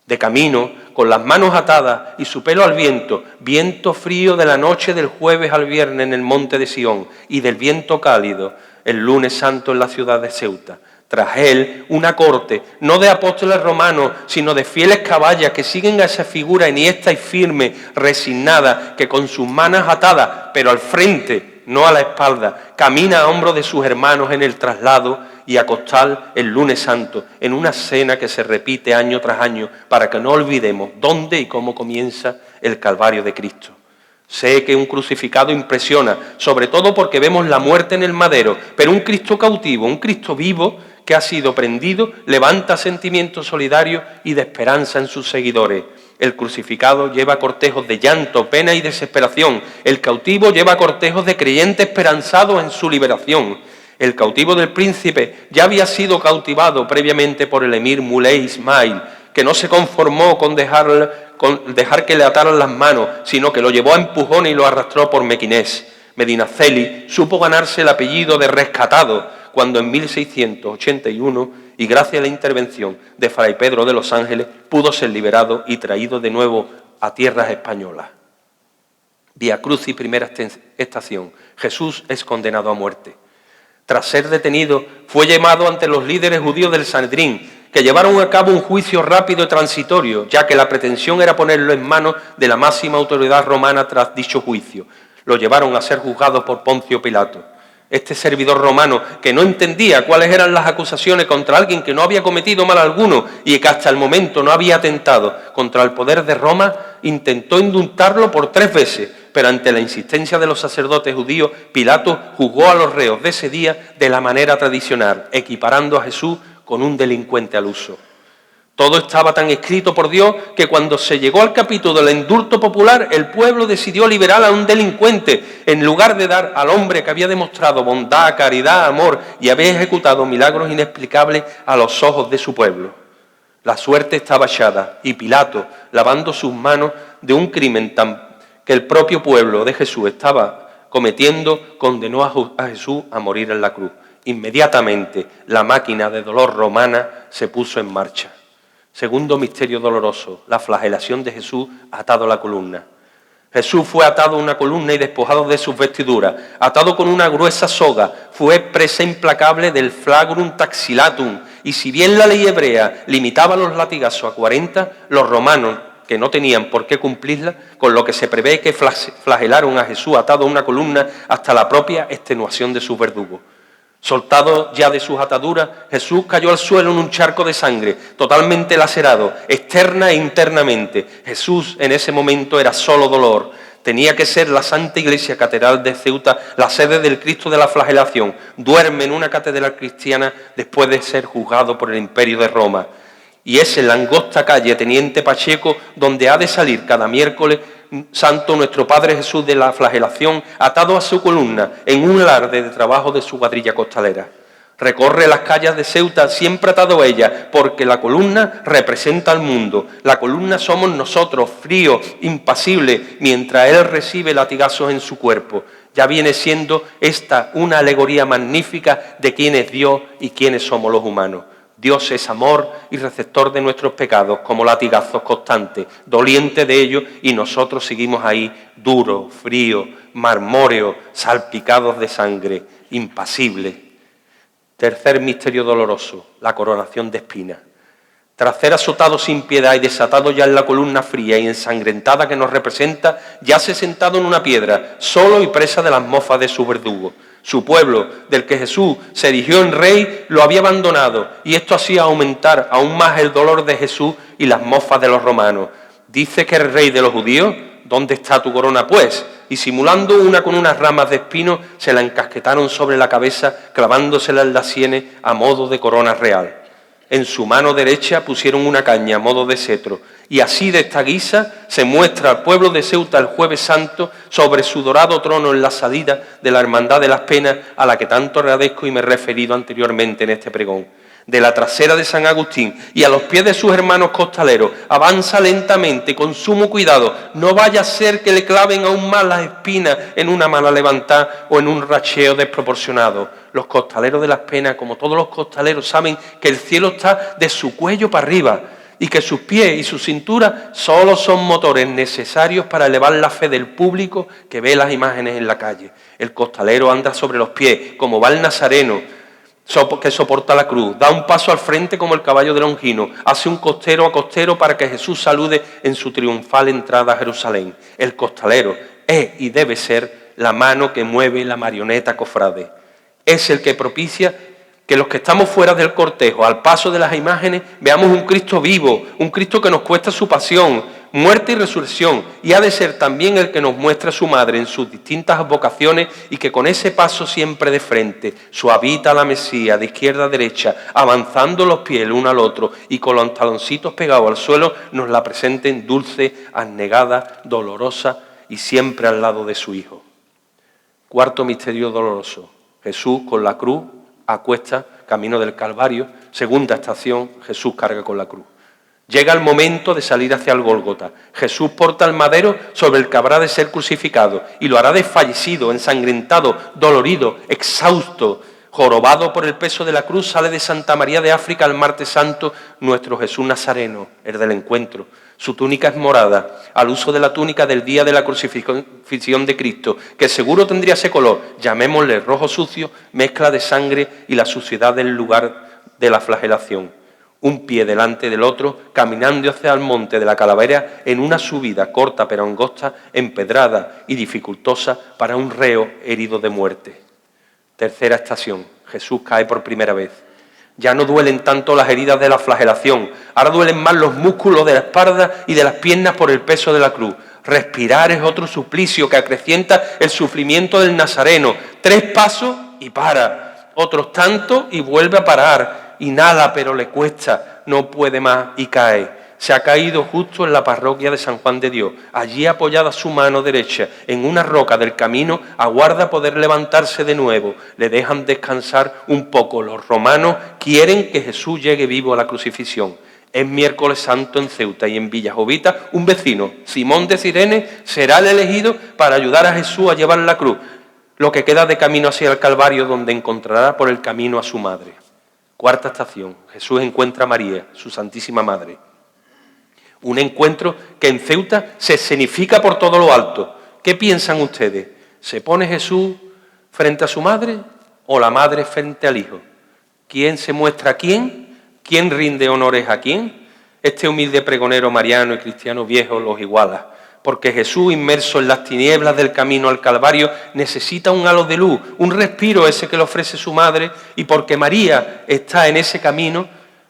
De camino, con las manos atadas y su pelo al viento, viento frío de la noche del jueves al viernes en el monte de Sión y del viento cálido el lunes santo en la ciudad de Ceuta. Tras él, una corte, no de apóstoles romanos, sino de fieles caballas que siguen a esa figura enhiesta y firme, resignada, que con sus manos atadas, pero al frente, no a la espalda, camina a hombros de sus hermanos en el traslado y a costal el lunes santo, en una cena que se repite año tras año, para que no olvidemos dónde y cómo comienza el Calvario de Cristo. Sé que un crucificado impresiona, sobre todo porque vemos la muerte en el madero, pero un Cristo cautivo, un Cristo vivo, que ha sido prendido, levanta sentimientos solidarios y de esperanza en sus seguidores. El crucificado lleva cortejos de llanto, pena y desesperación. El cautivo lleva cortejos de creyentes esperanzados en su liberación. El cautivo del príncipe ya había sido cautivado previamente por el emir Muley Ismail, que no se conformó con dejar que le ataran las manos, sino que lo llevó a empujones y lo arrastró por Mequinés. Medinaceli supo ganarse el apellido de rescatado, cuando en 1681, y gracias a la intervención de Fray Pedro de los Ángeles, pudo ser liberado y traído de nuevo a tierras españolas. Vía Crucis, primera estación. Jesús es condenado a muerte. Tras ser detenido, fue llamado ante los líderes judíos del Sanedrín, que llevaron a cabo un juicio rápido y transitorio, ya que la pretensión era ponerlo en manos de la máxima autoridad romana tras dicho juicio. Lo llevaron a ser juzgado por Poncio Pilato. Este servidor romano, que no entendía cuáles eran las acusaciones contra alguien que no había cometido mal alguno y que hasta el momento no había atentado contra el poder de Roma, intentó indultarlo por 3 veces, pero ante la insistencia de los sacerdotes judíos, Pilato juzgó a los reos de ese día de la manera tradicional, equiparando a Jesús con un delincuente al uso. Todo estaba tan escrito por Dios que cuando se llegó al capítulo del indulto popular, el pueblo decidió liberar a un delincuente en lugar de dar al hombre que había demostrado bondad, caridad, amor y había ejecutado milagros inexplicables a los ojos de su pueblo. La suerte estaba echada y Pilato, lavando sus manos de un crimen que el propio pueblo de Jesús estaba cometiendo, condenó a Jesús a morir en la cruz. Inmediatamente la máquina de dolor romana se puso en marcha. Segundo misterio doloroso, la flagelación de Jesús atado a la columna. Jesús fue atado a una columna y despojado de sus vestiduras, atado con una gruesa soga, fue presa implacable del flagrum taxilatum, y si bien la ley hebrea limitaba los latigazos a 40, los romanos, que no tenían por qué cumplirla, con lo que se prevé que flagelaron a Jesús atado a una columna hasta la propia extenuación de sus verdugos. Soltado ya de sus ataduras, Jesús cayó al suelo en un charco de sangre, totalmente lacerado, externa e internamente. Jesús en ese momento era solo dolor. Tenía que ser la Santa Iglesia Catedral de Ceuta la sede del Cristo de la flagelación. Duerme en una catedral cristiana después de ser juzgado por el Imperio de Roma. Y es en la angosta calle Teniente Pacheco donde ha de salir cada miércoles santo nuestro Padre Jesús de la flagelación, atado a su columna en un alarde de trabajo de su cuadrilla costalera. Recorre las calles de Ceuta siempre atado a ella, porque la columna representa al mundo. La columna somos nosotros, fríos, impasibles, mientras él recibe latigazos en su cuerpo. Ya viene siendo esta una alegoría magnífica de quién es Dios y quiénes somos los humanos. Dios es amor y receptor de nuestros pecados, como latigazos constantes, doliente de ellos, y nosotros seguimos ahí duros, fríos, marmóreos, salpicados de sangre, impasibles. Tercer misterio doloroso, la coronación de espinas. Tras ser azotado sin piedad y desatado ya en la columna fría y ensangrentada que nos representa, yace sentado en una piedra, solo y presa de las mofas de su verdugo. Su pueblo, del que Jesús se erigió en rey, lo había abandonado, y esto hacía aumentar aún más el dolor de Jesús y las mofas de los romanos. Dice que el rey de los judíos, ¿dónde está tu corona, pues? Y simulando una con unas ramas de espino, se la encasquetaron sobre la cabeza, clavándosela en las sienes a modo de corona real. En su mano derecha pusieron una caña a modo de cetro, y así de esta guisa se muestra al pueblo de Ceuta el Jueves Santo sobre su dorado trono en la salida de la Hermandad de las Penas, a la que tanto agradezco y me he referido anteriormente en este pregón. De la trasera de San Agustín y a los pies de sus hermanos costaleros, avanza lentamente, con sumo cuidado, no vaya a ser que le claven aún más las espinas en una mala levantada o en un racheo desproporcionado. Los costaleros de las Penas, como todos los costaleros, saben que el cielo está de su cuello para arriba y que sus pies y su cintura solo son motores necesarios para elevar la fe del público que ve las imágenes en la calle. El costalero anda sobre los pies, como va el nazareno, que soporta la cruz, da un paso al frente como el caballo de Longino, hace un costero a costero para que Jesús salude en su triunfal entrada a Jerusalén. El costalero es y debe ser la mano que mueve la marioneta cofrade. Es el que propicia que los que estamos fuera del cortejo, al paso de las imágenes, veamos un Cristo vivo, un Cristo que nos cuesta su pasión, muerte y resurrección, y ha de ser también el que nos muestra a su madre en sus distintas vocaciones y que con ese paso siempre de frente, suavita la Mesía, de izquierda a derecha, avanzando los pies el uno al otro y con los taloncitos pegados al suelo, nos la presenten dulce, abnegada, dolorosa y siempre al lado de su Hijo. Cuarto misterio doloroso, Jesús con la cruz, acuesta, camino del Calvario. Segunda estación, Jesús carga con la cruz. Llega el momento de salir hacia el Gólgota. Jesús porta el madero sobre el que habrá de ser crucificado y lo hará desfallecido, ensangrentado, dolorido, exhausto, jorobado por el peso de la cruz. Sale de Santa María de África el martes santo nuestro Jesús Nazareno, el del encuentro. Su túnica es morada, al uso de la túnica del día de la crucifixión de Cristo, que seguro tendría ese color, llamémosle rojo sucio, mezcla de sangre y la suciedad del lugar de la flagelación. Un pie delante del otro, caminando hacia el monte de la Calavera en una subida corta pero angosta, empedrada y dificultosa para un reo herido de muerte. Tercera estación, Jesús cae por primera vez. Ya no duelen tanto las heridas de la flagelación, ahora duelen más los músculos de la espalda y de las piernas por el peso de la cruz. Respirar es otro suplicio que acrecienta el sufrimiento del Nazareno. 3 pasos y para, otros tantos y vuelve a parar. Inhala pero le cuesta, no puede más y cae. Se ha caído justo en la parroquia de San Juan de Dios. Allí apoyada su mano derecha en una roca del camino, aguarda poder levantarse de nuevo. Le dejan descansar un poco. Los romanos quieren que Jesús llegue vivo a la crucifixión. Es miércoles santo en Ceuta y en Villajovita un vecino, Simón de Cirene, será el elegido para ayudar a Jesús a llevar la cruz, lo que queda de camino hacia el Calvario, donde encontrará por el camino a su madre. Cuarta estación, Jesús encuentra a María, su Santísima Madre. Un encuentro que en Ceuta se escenifica por todo lo alto. ¿Qué piensan ustedes? ¿Se pone Jesús frente a su madre o la madre frente al hijo? ¿Quién se muestra a quién? ¿Quién rinde honores a quién? Este humilde pregonero mariano y cristiano viejo los iguala, porque Jesús, inmerso en las tinieblas del camino al Calvario, necesita un halo de luz, un respiro ese que le ofrece su madre, y porque María está en ese camino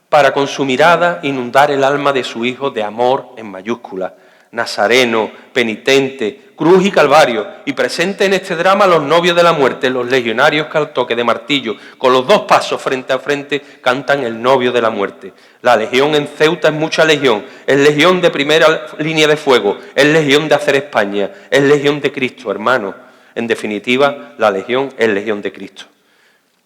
para con su mirada inundar el alma de su Hijo de amor en mayúscula. Nazareno, penitente, cruz y calvario, y presente en este drama los novios de la muerte, los legionarios que al toque de martillo, con los 2 pasos frente a frente, cantan el novio de la muerte. La legión en Ceuta es mucha legión, es legión de primera línea de fuego, es legión de hacer España, es legión de Cristo, hermano. En definitiva, la legión es legión de Cristo.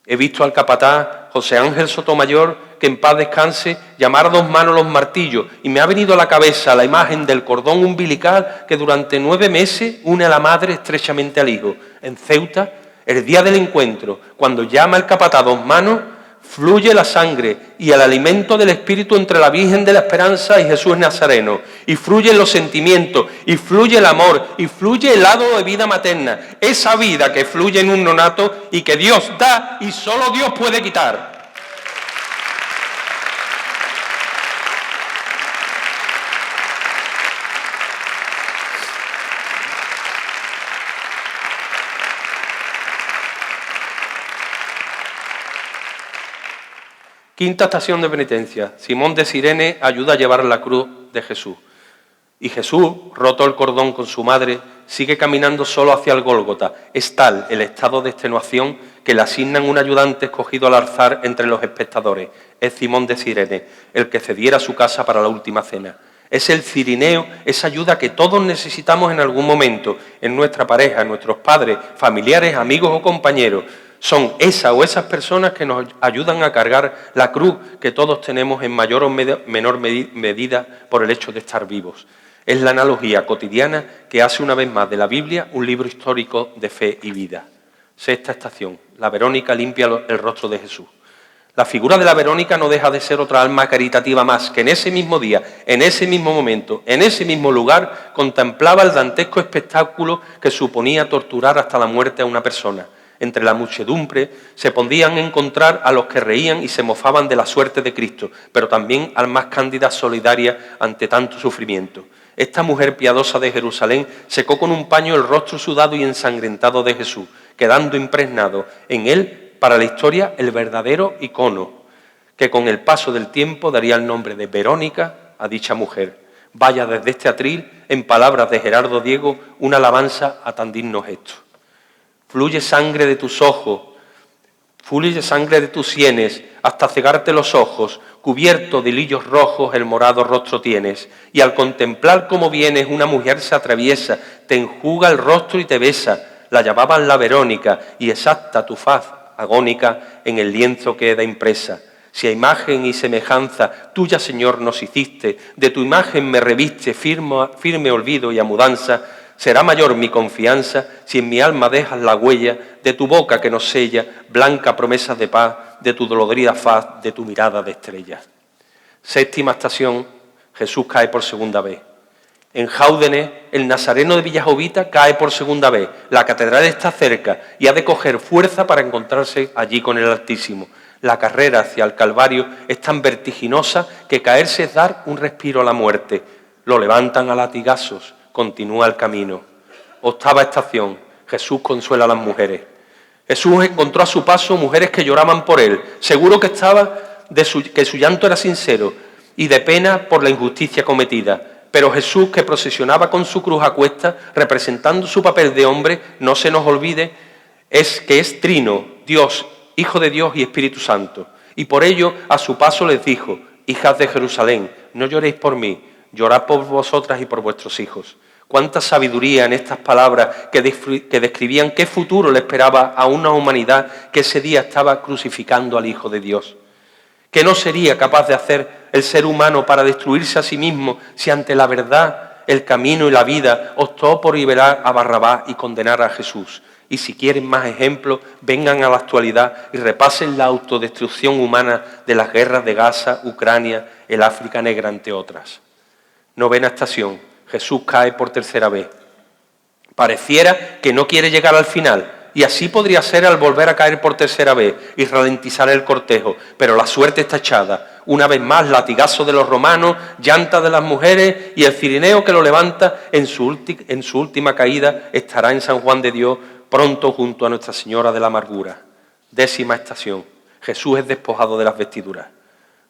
He visto al capataz José Ángel Sotomayor, que en paz descanse, llamar a 2 manos los martillos, y me ha venido a la cabeza la imagen del cordón umbilical que durante 9 meses une a la madre estrechamente al hijo. En Ceuta, el día del encuentro, cuando llama el capataz a 2 manos, fluye la sangre y el alimento del Espíritu entre la Virgen de la Esperanza y Jesús Nazareno. Y fluyen los sentimientos, y fluye el amor, y fluye el hado de vida materna. Esa vida que fluye en un neonato y que Dios da y solo Dios puede quitar. Quinta estación de penitencia. Simón de Cirene ayuda a llevar la cruz de Jesús. Y Jesús, roto el cordón con su madre, sigue caminando solo hacia el Gólgota. Es tal el estado de extenuación que le asignan un ayudante escogido al azar entre los espectadores. Es Simón de Cirene, el que cediera su casa para la última cena. Es el cirineo, esa ayuda que todos necesitamos en algún momento, en nuestra pareja, en nuestros padres, familiares, amigos o compañeros. Son esa o esas personas que nos ayudan a cargar la cruz que todos tenemos en mayor o menor medida por el hecho de estar vivos. Es la analogía cotidiana que hace una vez más de la Biblia un libro histórico de fe y vida. Sexta estación. La Verónica limpia el rostro de Jesús. La figura de la Verónica no deja de ser otra alma caritativa más que en ese mismo día, en ese mismo momento, en ese mismo lugar, contemplaba el dantesco espectáculo que suponía torturar hasta la muerte a una persona. Entre la muchedumbre se podían encontrar a los que reían y se mofaban de la suerte de Cristo, pero también almas cándidas solidarias ante tanto sufrimiento. Esta mujer piadosa de Jerusalén secó con un paño el rostro sudado y ensangrentado de Jesús, quedando impregnado en él, para la historia, el verdadero icono, que con el paso del tiempo daría el nombre de Verónica a dicha mujer. Vaya desde este atril, en palabras de Gerardo Diego, una alabanza a tan digno gesto. Fluye sangre de tus ojos, fluye sangre de tus sienes, hasta cegarte los ojos, cubierto de lirios rojos el morado rostro tienes, y al contemplar cómo vienes una mujer se atraviesa, te enjuga el rostro y te besa, la llamaban la Verónica, y exacta tu faz agónica en el lienzo queda impresa. Si a imagen y semejanza tuya, Señor, nos hiciste, de tu imagen me reviste firme olvido y amudanza, será mayor mi confianza si en mi alma dejas la huella de tu boca que nos sella, blanca promesa de paz, de tu dolorida faz, de tu mirada de estrella. Séptima estación, Jesús cae por segunda vez. En Jáudenes, el nazareno de Villasovita cae por segunda vez. La catedral está cerca y ha de coger fuerza para encontrarse allí con el Altísimo. La carrera hacia el Calvario es tan vertiginosa que caerse es dar un respiro a la muerte. Lo levantan a latigazos. Continúa el camino. Octava estación. Jesús consuela a las mujeres. Jesús encontró a su paso mujeres que lloraban por él. Seguro que que su llanto era sincero y de pena por la injusticia cometida. Pero Jesús, que procesionaba con su cruz a cuestas, representando su papel de hombre, no se nos olvide, que es trino, Dios, Hijo de Dios y Espíritu Santo. Y por ello, a su paso les dijo: hijas de Jerusalén, no lloréis por mí, llorad por vosotras y por vuestros hijos. Cuánta sabiduría en estas palabras que describían qué futuro le esperaba a una humanidad que ese día estaba crucificando al Hijo de Dios. ¿Qué no sería capaz de hacer el ser humano para destruirse a sí mismo si ante la verdad, el camino y la vida optó por liberar a Barrabás y condenar a Jesús? Y si quieren más ejemplos, vengan a la actualidad y repasen la autodestrucción humana de las guerras de Gaza, Ucrania, el África Negra, entre otras. Novena estación. Jesús cae por tercera vez. Pareciera que no quiere llegar al final, y así podría ser al volver a caer por tercera vez y ralentizar el cortejo, pero la suerte está echada. Una vez más, latigazo de los romanos, llanta de las mujeres y el cirineo que lo levanta en su última caída estará en San Juan de Dios pronto junto a Nuestra Señora de la Amargura. Décima estación. Jesús es despojado de las vestiduras.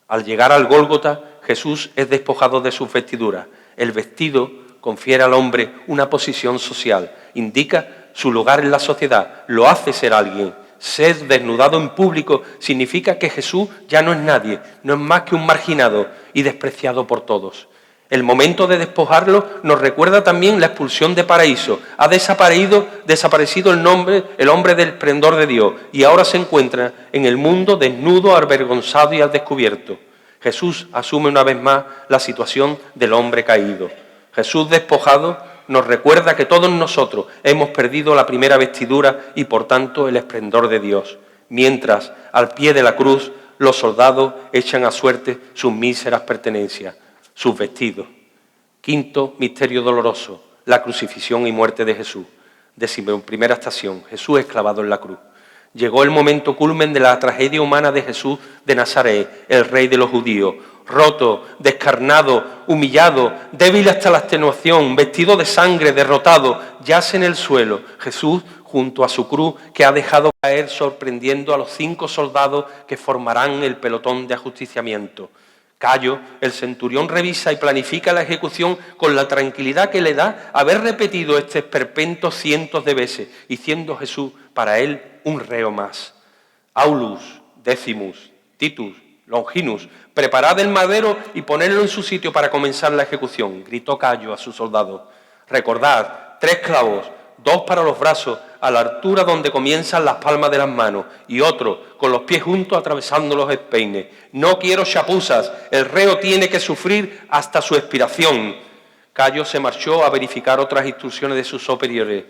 Al llegar al Gólgota, Jesús es despojado de sus vestiduras. El vestido confiere al hombre una posición social, indica su lugar en la sociedad, lo hace ser alguien. Ser desnudado en público significa que Jesús ya no es nadie, no es más que un marginado y despreciado por todos. El momento de despojarlo nos recuerda también la expulsión de paraíso. Ha desaparecido el hombre del esplendor de Dios y ahora se encuentra en el mundo desnudo, avergonzado y al descubierto. Jesús asume una vez más la situación del hombre caído. Jesús despojado nos recuerda que todos nosotros hemos perdido la primera vestidura y por tanto el esplendor de Dios, mientras al pie de la cruz los soldados echan a suerte sus míseras pertenencias, sus vestidos. Quinto misterio doloroso, la crucifixión y muerte de Jesús. 11ª estación, Jesús es clavado en la cruz. Llegó el momento culmen de la tragedia humana de Jesús de Nazaret, el rey de los judíos, roto, descarnado, humillado, débil hasta la extenuación, vestido de sangre, derrotado, yace en el suelo. Jesús junto a su cruz que ha dejado caer sorprendiendo a los 5 soldados que formarán el pelotón de ajusticiamiento. Cayo, el centurión, revisa y planifica la ejecución con la tranquilidad que le da haber repetido este esperpento cientos de veces y siendo Jesús para él un reo más. Aulus, Decimus, Titus, Longinus, preparad el madero y ponedlo en su sitio para comenzar la ejecución, gritó Cayo a sus soldados. Recordad, 3 clavos, 2 para los brazos, a la altura donde comienzan las palmas de las manos, y otro con los pies juntos atravesando los empeines. No quiero chapuzas, el reo tiene que sufrir hasta su expiración. Cayo se marchó a verificar otras instrucciones de sus superiores.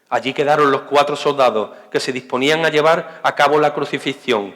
Allí quedaron los 4 soldados que se disponían a llevar a cabo la crucifixión.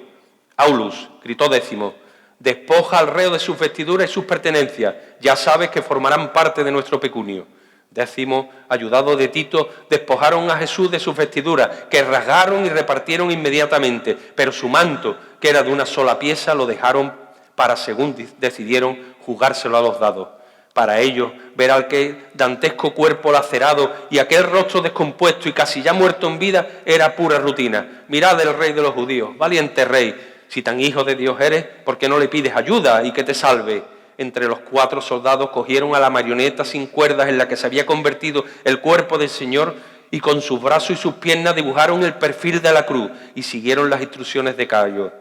Aulus, gritó Décimo, despoja al reo de sus vestiduras y sus pertenencias, ya sabes que formarán parte de nuestro pecunio. Décimo, ayudado de Tito, despojaron a Jesús de sus vestiduras, que rasgaron y repartieron inmediatamente, pero su manto, que era de una sola pieza, lo dejaron para, según decidieron, jugárselo a los dados. Para ellos, ver aquel dantesco cuerpo lacerado y aquel rostro descompuesto y casi ya muerto en vida era pura rutina. Mirad el rey de los judíos, valiente rey, si tan hijo de Dios eres, ¿por qué no le pides ayuda y que te salve? Entre los 4 soldados cogieron a la marioneta sin cuerdas en la que se había convertido el cuerpo del Señor y con sus brazos y sus piernas dibujaron el perfil de la cruz y siguieron las instrucciones de Cayo.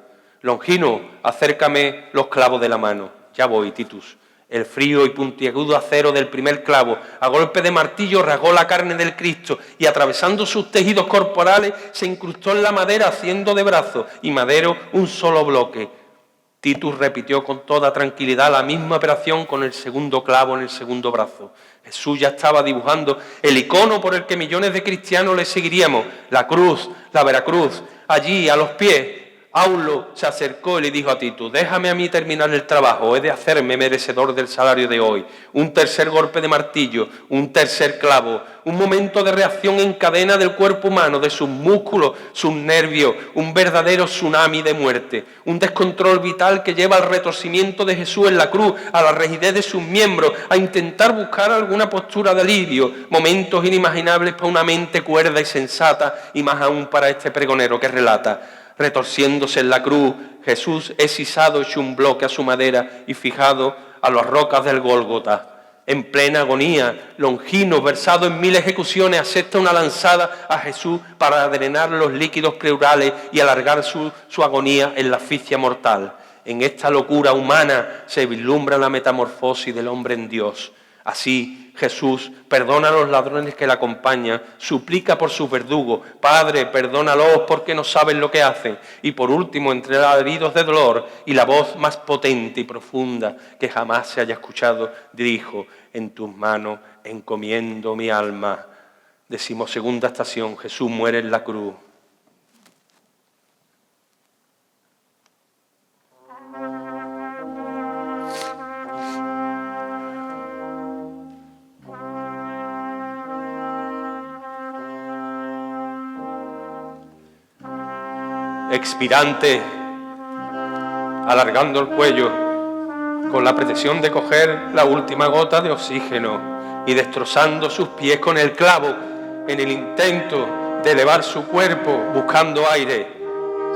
Longino, acércame los clavos de la mano. Ya voy, Titus. El frío y puntiagudo acero del primer clavo, a golpe de martillo, rasgó la carne del Cristo y atravesando sus tejidos corporales se incrustó en la madera haciendo de brazo y madero un solo bloque. Titus repitió con toda tranquilidad la misma operación con el segundo clavo en el segundo brazo. Jesús ya estaba dibujando el icono por el que millones de cristianos le seguiríamos, la cruz, la Veracruz, allí a los pies. Aulo se acercó y le dijo a Titus, déjame a mí terminar el trabajo, he de hacerme merecedor del salario de hoy. Un tercer golpe de martillo, un tercer clavo, un momento de reacción en cadena del cuerpo humano, de sus músculos, sus nervios, un verdadero tsunami de muerte, un descontrol vital que lleva al retorcimiento de Jesús en la cruz, a la rigidez de sus miembros, a intentar buscar alguna postura de alivio, momentos inimaginables para una mente cuerda y sensata, y más aún para este pregonero que relata. Retorciéndose en la cruz, Jesús es izado hecho un bloque a su madera y fijado a las rocas del Gólgota. En plena agonía, Longino, versado en 1000 ejecuciones, acepta una lanzada a Jesús para drenar los líquidos pleurales y alargar su agonía en la asfixia mortal. En esta locura humana se vislumbra la metamorfosis del hombre en Dios. Así, Jesús perdona a los ladrones que le acompañan, suplica por sus verdugos, Padre, perdónalos porque no saben lo que hacen. Y por último, entre ladridos de dolor y la voz más potente y profunda que jamás se haya escuchado, dijo, en tus manos encomiendo mi alma. 12ª estación, Jesús muere en la cruz. Expirante, alargando el cuello, con la pretensión de coger la última gota de oxígeno y destrozando sus pies con el clavo en el intento de elevar su cuerpo buscando aire,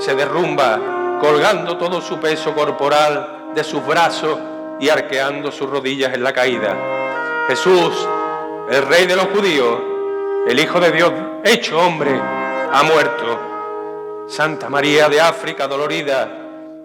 se derrumba, colgando todo su peso corporal de sus brazos y arqueando sus rodillas en la caída. Jesús, el Rey de los judíos, el Hijo de Dios hecho hombre, ha muerto. Santa María de África dolorida,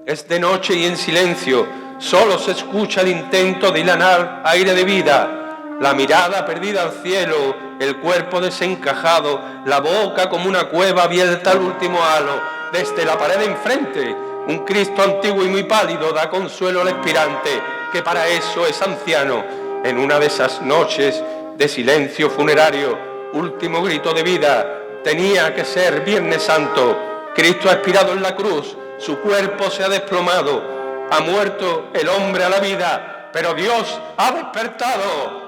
es de noche y en silencio Solo se escucha el intento de hilar aire de vida. La mirada perdida al cielo, el cuerpo desencajado, la boca como una cueva abierta al último halo. Desde la pared de enfrente, un Cristo antiguo y muy pálido da consuelo al expirante, que para eso es anciano. En una de esas noches de silencio funerario, último grito de vida, tenía que ser Viernes Santo. Cristo ha expirado en la cruz, su cuerpo se ha desplomado, ha muerto el hombre a la vida, pero Dios ha despertado.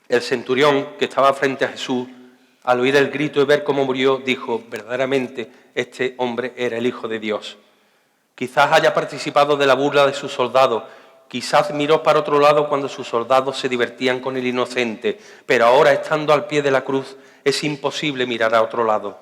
El centurión que estaba frente a Jesús, al oír el grito y ver cómo murió, dijo, verdaderamente este hombre era el Hijo de Dios. Quizás haya participado de la burla de sus soldados, quizás miró para otro lado cuando sus soldados se divertían con el inocente, pero ahora, estando al pie de la cruz, es imposible mirar a otro lado.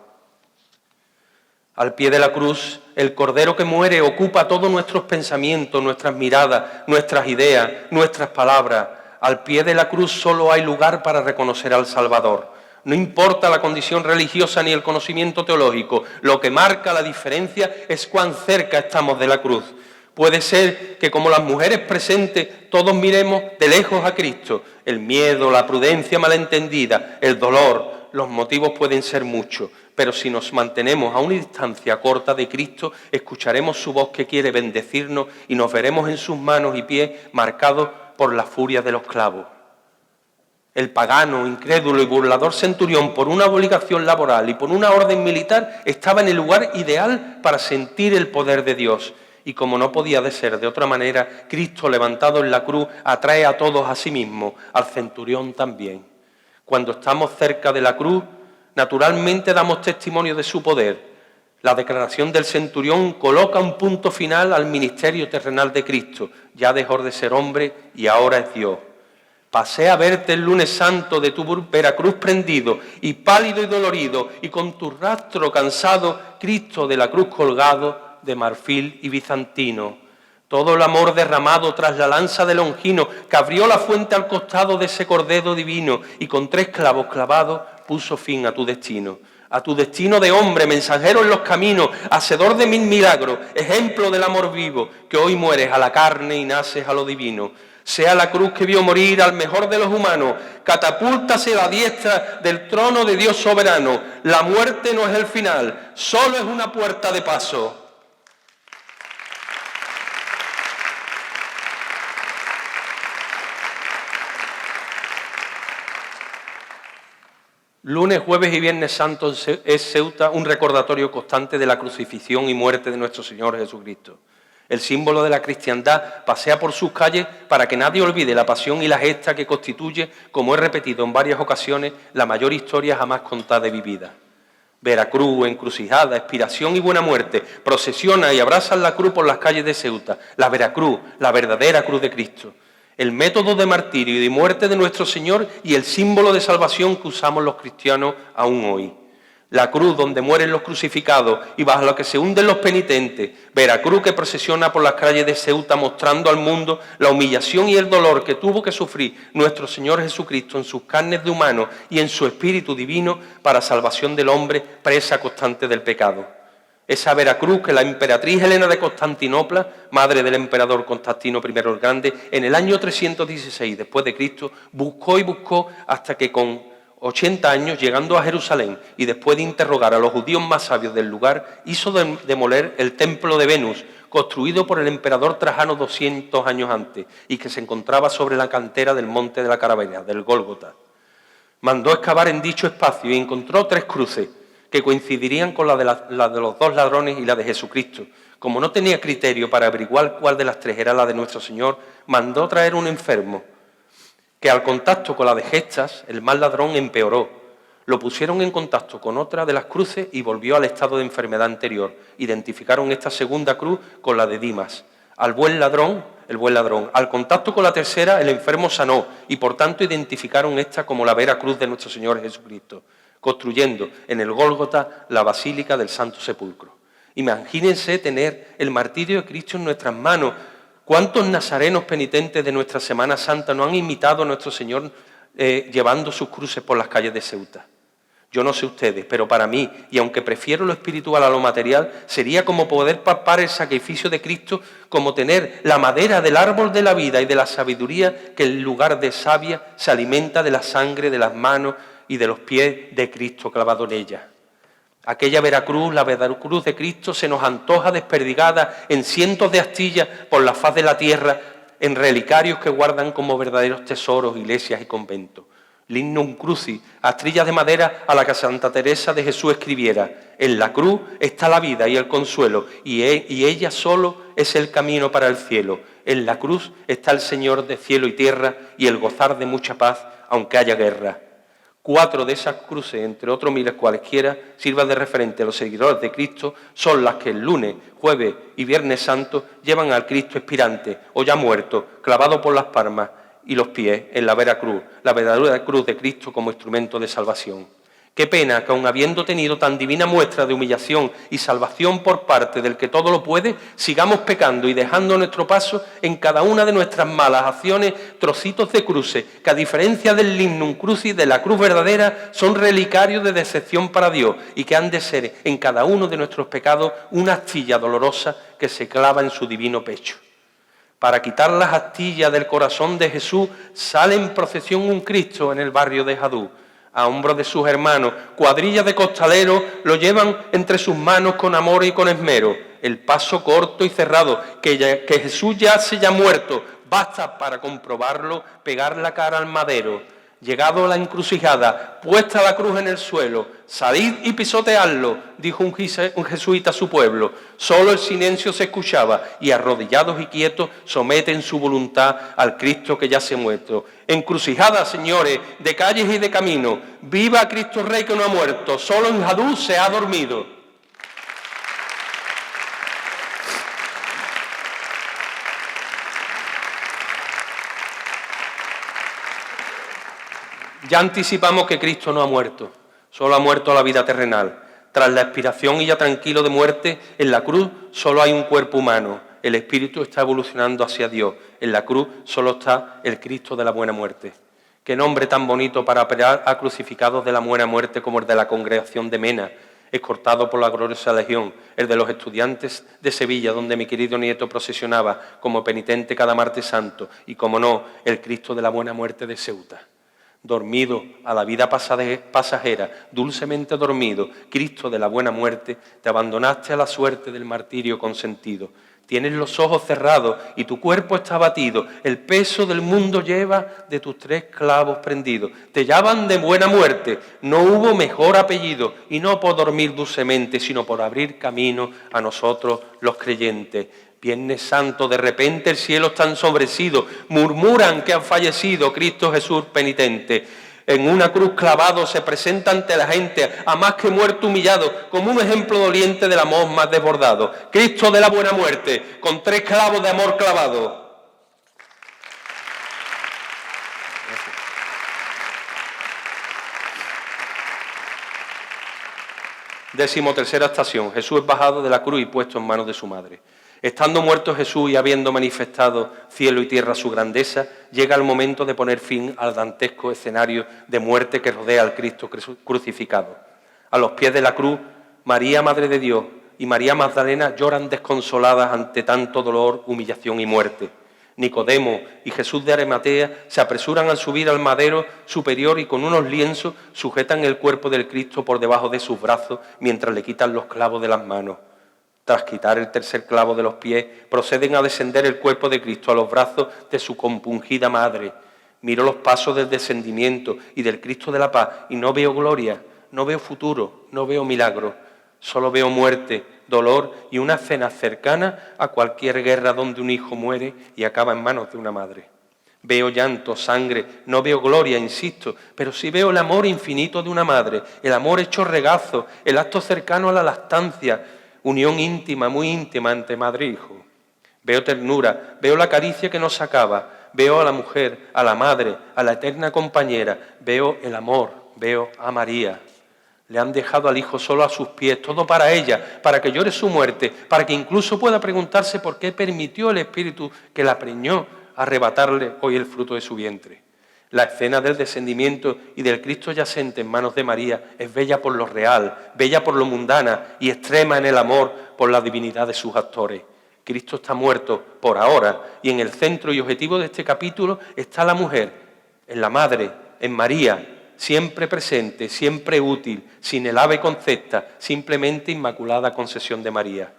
Al pie de la cruz, el Cordero que muere ocupa todos nuestros pensamientos, nuestras miradas, nuestras ideas, nuestras palabras. Al pie de la cruz solo hay lugar para reconocer al Salvador. No importa la condición religiosa ni el conocimiento teológico, lo que marca la diferencia es cuán cerca estamos de la cruz. Puede ser que, como las mujeres presentes, todos miremos de lejos a Cristo. El miedo, la prudencia malentendida, el dolor, los motivos pueden ser muchos, pero si nos mantenemos a una distancia corta de Cristo, escucharemos su voz que quiere bendecirnos y nos veremos en sus manos y pies marcados por la furia de los clavos. El pagano, incrédulo y burlador centurión, por una obligación laboral y por una orden militar, estaba en el lugar ideal para sentir el poder de Dios. Y como no podía de ser de otra manera, Cristo, levantado en la cruz, atrae a todos a sí mismo, al centurión también. Cuando estamos cerca de la cruz, naturalmente damos testimonio de su poder. La declaración del centurión coloca un punto final al ministerio terrenal de Cristo. Ya dejó de ser hombre y ahora es Dios. Pasé a verte el lunes santo de tu Veracruz prendido y pálido y dolorido y con tu rastro cansado, Cristo de la cruz colgado de marfil y bizantino. Todo el amor derramado tras la lanza de Longino que abrió la fuente al costado de ese cordero divino y con 3 clavos clavados puso fin a tu destino. A tu destino de hombre, mensajero en los caminos, hacedor de 1000 milagros, ejemplo del amor vivo, que hoy mueres a la carne y naces a lo divino. Sea la cruz que vio morir al mejor de los humanos, catapúltase a la diestra del trono de Dios soberano. La muerte no es el final, solo es una puerta de paso. Lunes, jueves y viernes santo es Ceuta un recordatorio constante de la crucifixión y muerte de nuestro Señor Jesucristo. El símbolo de la cristiandad pasea por sus calles para que nadie olvide la pasión y la gesta que constituye, como he repetido en varias ocasiones, la mayor historia jamás contada y vivida. Veracruz, encrucijada, expiración y buena muerte, procesiona y abrazan la cruz por las calles de Ceuta, la Veracruz, la verdadera cruz de Cristo. El método de martirio y de muerte de nuestro Señor y el símbolo de salvación que usamos los cristianos aún hoy. La cruz donde mueren los crucificados y bajo la que se hunden los penitentes. Veracruz que procesiona por las calles de Ceuta mostrando al mundo la humillación y el dolor que tuvo que sufrir nuestro Señor Jesucristo en sus carnes de humano y en su espíritu divino para salvación del hombre presa constante del pecado. Esa Veracruz que la emperatriz Helena de Constantinopla, madre del emperador Constantino I el Grande, en el año 316 después de Cristo, buscó y buscó hasta que con 80 años, llegando a Jerusalén y después de interrogar a los judíos más sabios del lugar, hizo demoler el templo de Venus, construido por el emperador Trajano 200 años antes y que se encontraba sobre la cantera del monte de la Calavera, del Gólgota. Mandó excavar en dicho espacio y encontró 3 cruces, que coincidirían con la de los 2 ladrones y la de Jesucristo. Como no tenía criterio para averiguar cuál de las 3 era la de nuestro Señor, mandó traer un enfermo, que al contacto con la de gestas, el mal ladrón empeoró. Lo pusieron en contacto con otra de las cruces y volvió al estado de enfermedad anterior. Identificaron esta segunda cruz con la de Dimas. El buen ladrón, al contacto con la tercera, el enfermo sanó y por tanto identificaron esta como la vera cruz de nuestro Señor Jesucristo, construyendo en el Gólgota la Basílica del Santo Sepulcro. Imagínense tener el martirio de Cristo en nuestras manos. ¿Cuántos nazarenos penitentes de nuestra Semana Santa no han imitado a nuestro Señor llevando sus cruces por las calles de Ceuta? Yo no sé ustedes, pero para mí, y aunque prefiero lo espiritual a lo material, sería como poder palpar el sacrificio de Cristo, como tener la madera del árbol de la vida y de la sabiduría que en lugar de savia se alimenta de la sangre de las manos y de los pies de Cristo clavado en ella. Aquella Veracruz, la Veracruz de Cristo, se nos antoja desperdigada en cientos de astillas por la faz de la tierra, en relicarios que guardan como verdaderos tesoros iglesias y conventos. Lignum Crucis, astrillas de madera a la que Santa Teresa de Jesús escribiera: en la cruz está la vida y el consuelo, y ella solo es el camino para el cielo. En la cruz está el Señor de cielo y tierra y el gozar de mucha paz, aunque haya guerra. 4 de esas cruces, entre otros miles cualesquiera, sirvan de referente a los seguidores de Cristo, son las que el lunes, jueves y viernes santo llevan al Cristo expirante o ya muerto, clavado por las palmas y los pies en la Veracruz, la verdadera cruz de Cristo como instrumento de salvación. Qué pena que aun habiendo tenido tan divina muestra de humillación y salvación por parte del que todo lo puede, sigamos pecando y dejando a nuestro paso en cada una de nuestras malas acciones trocitos de cruces, que a diferencia del lignum crucis de la cruz verdadera, son relicarios de decepción para Dios y que han de ser en cada uno de nuestros pecados una astilla dolorosa que se clava en su divino pecho. Para quitar las astillas del corazón de Jesús, sale en procesión un Cristo en el barrio de Jadú. A hombros de sus hermanos, cuadrillas de costaleros lo llevan entre sus manos con amor y con esmero. El paso corto y cerrado, que Jesús yace ya muerto, basta para comprobarlo, pegar la cara al madero. Llegado a la encrucijada, puesta la cruz en el suelo, salid y pisoteadlo, dijo un jesuita a su pueblo. Solo el silencio se escuchaba y arrodillados y quietos someten su voluntad al Cristo que ya se ha muerto. Encrucijada, señores, de calles y de caminos, viva Cristo Rey que no ha muerto, solo en Jadú se ha dormido. Ya anticipamos que Cristo no ha muerto, solo ha muerto la vida terrenal. Tras la expiración y ya tranquilo de muerte, en la cruz solo hay un cuerpo humano. El espíritu está evolucionando hacia Dios. En la cruz solo está el Cristo de la buena muerte. Qué nombre tan bonito para apelar a crucificados de la buena muerte como el de la congregación de Mena, escortado por la gloriosa legión, el de los estudiantes de Sevilla, donde mi querido nieto procesionaba como penitente cada martes santo, y, como no, el Cristo de la buena muerte de Ceuta. Dormido a la vida pasajera, dulcemente dormido, Cristo de la buena muerte, te abandonaste a la suerte del martirio consentido. Tienes los ojos cerrados y tu cuerpo está abatido, el peso del mundo lleva de tus 3 clavos prendidos. Te llaman de buena muerte, no hubo mejor apellido, y no por dormir dulcemente, sino por abrir camino a nosotros los creyentes. Viernes Santo, de repente el cielo está ensombrecido, murmuran que han fallecido Cristo Jesús penitente. En una cruz clavado se presenta ante la gente, a más que muerto humillado, como un ejemplo doliente del amor más desbordado. Cristo de la buena muerte, con 3 clavos de amor clavado. Decimotercera estación. Jesús es bajado de la cruz y puesto en manos de su madre. Estando muerto Jesús y habiendo manifestado cielo y tierra su grandeza, llega el momento de poner fin al dantesco escenario de muerte que rodea al Cristo crucificado. A los pies de la cruz, María, Madre de Dios, y María Magdalena lloran desconsoladas ante tanto dolor, humillación y muerte. Nicodemo y Jesús de Arimatea se apresuran al subir al madero superior y con unos lienzos sujetan el cuerpo del Cristo por debajo de sus brazos mientras le quitan los clavos de las manos. Tras quitar el 3er clavo de los pies, proceden a descender el cuerpo de Cristo a los brazos de su compungida madre. Miro los pasos del descendimiento y del Cristo de la paz y no veo gloria, no veo futuro, no veo milagro. Solo veo muerte, dolor y una escena cercana a cualquier guerra donde un hijo muere y acaba en manos de una madre. Veo llanto, sangre, no veo gloria, insisto, pero sí veo el amor infinito de una madre, el amor hecho regazo, el acto cercano a la lactancia, unión íntima, muy íntima entre madre e hijo. Veo ternura, veo la caricia que no se acaba, veo a la mujer, a la madre, a la eterna compañera, veo el amor, veo a María. Le han dejado al Hijo solo a sus pies, todo para ella, para que llore su muerte, para que incluso pueda preguntarse por qué permitió el Espíritu que la preñó arrebatarle hoy el fruto de su vientre. La escena del descendimiento y del Cristo yacente en manos de María es bella por lo real, bella por lo mundana y extrema en el amor por la divinidad de sus actores. Cristo está muerto por ahora y en el centro y objetivo de este capítulo está la mujer, en la madre, en María, siempre presente, siempre útil, sin el ave concepta, simplemente Inmaculada Concesión de María.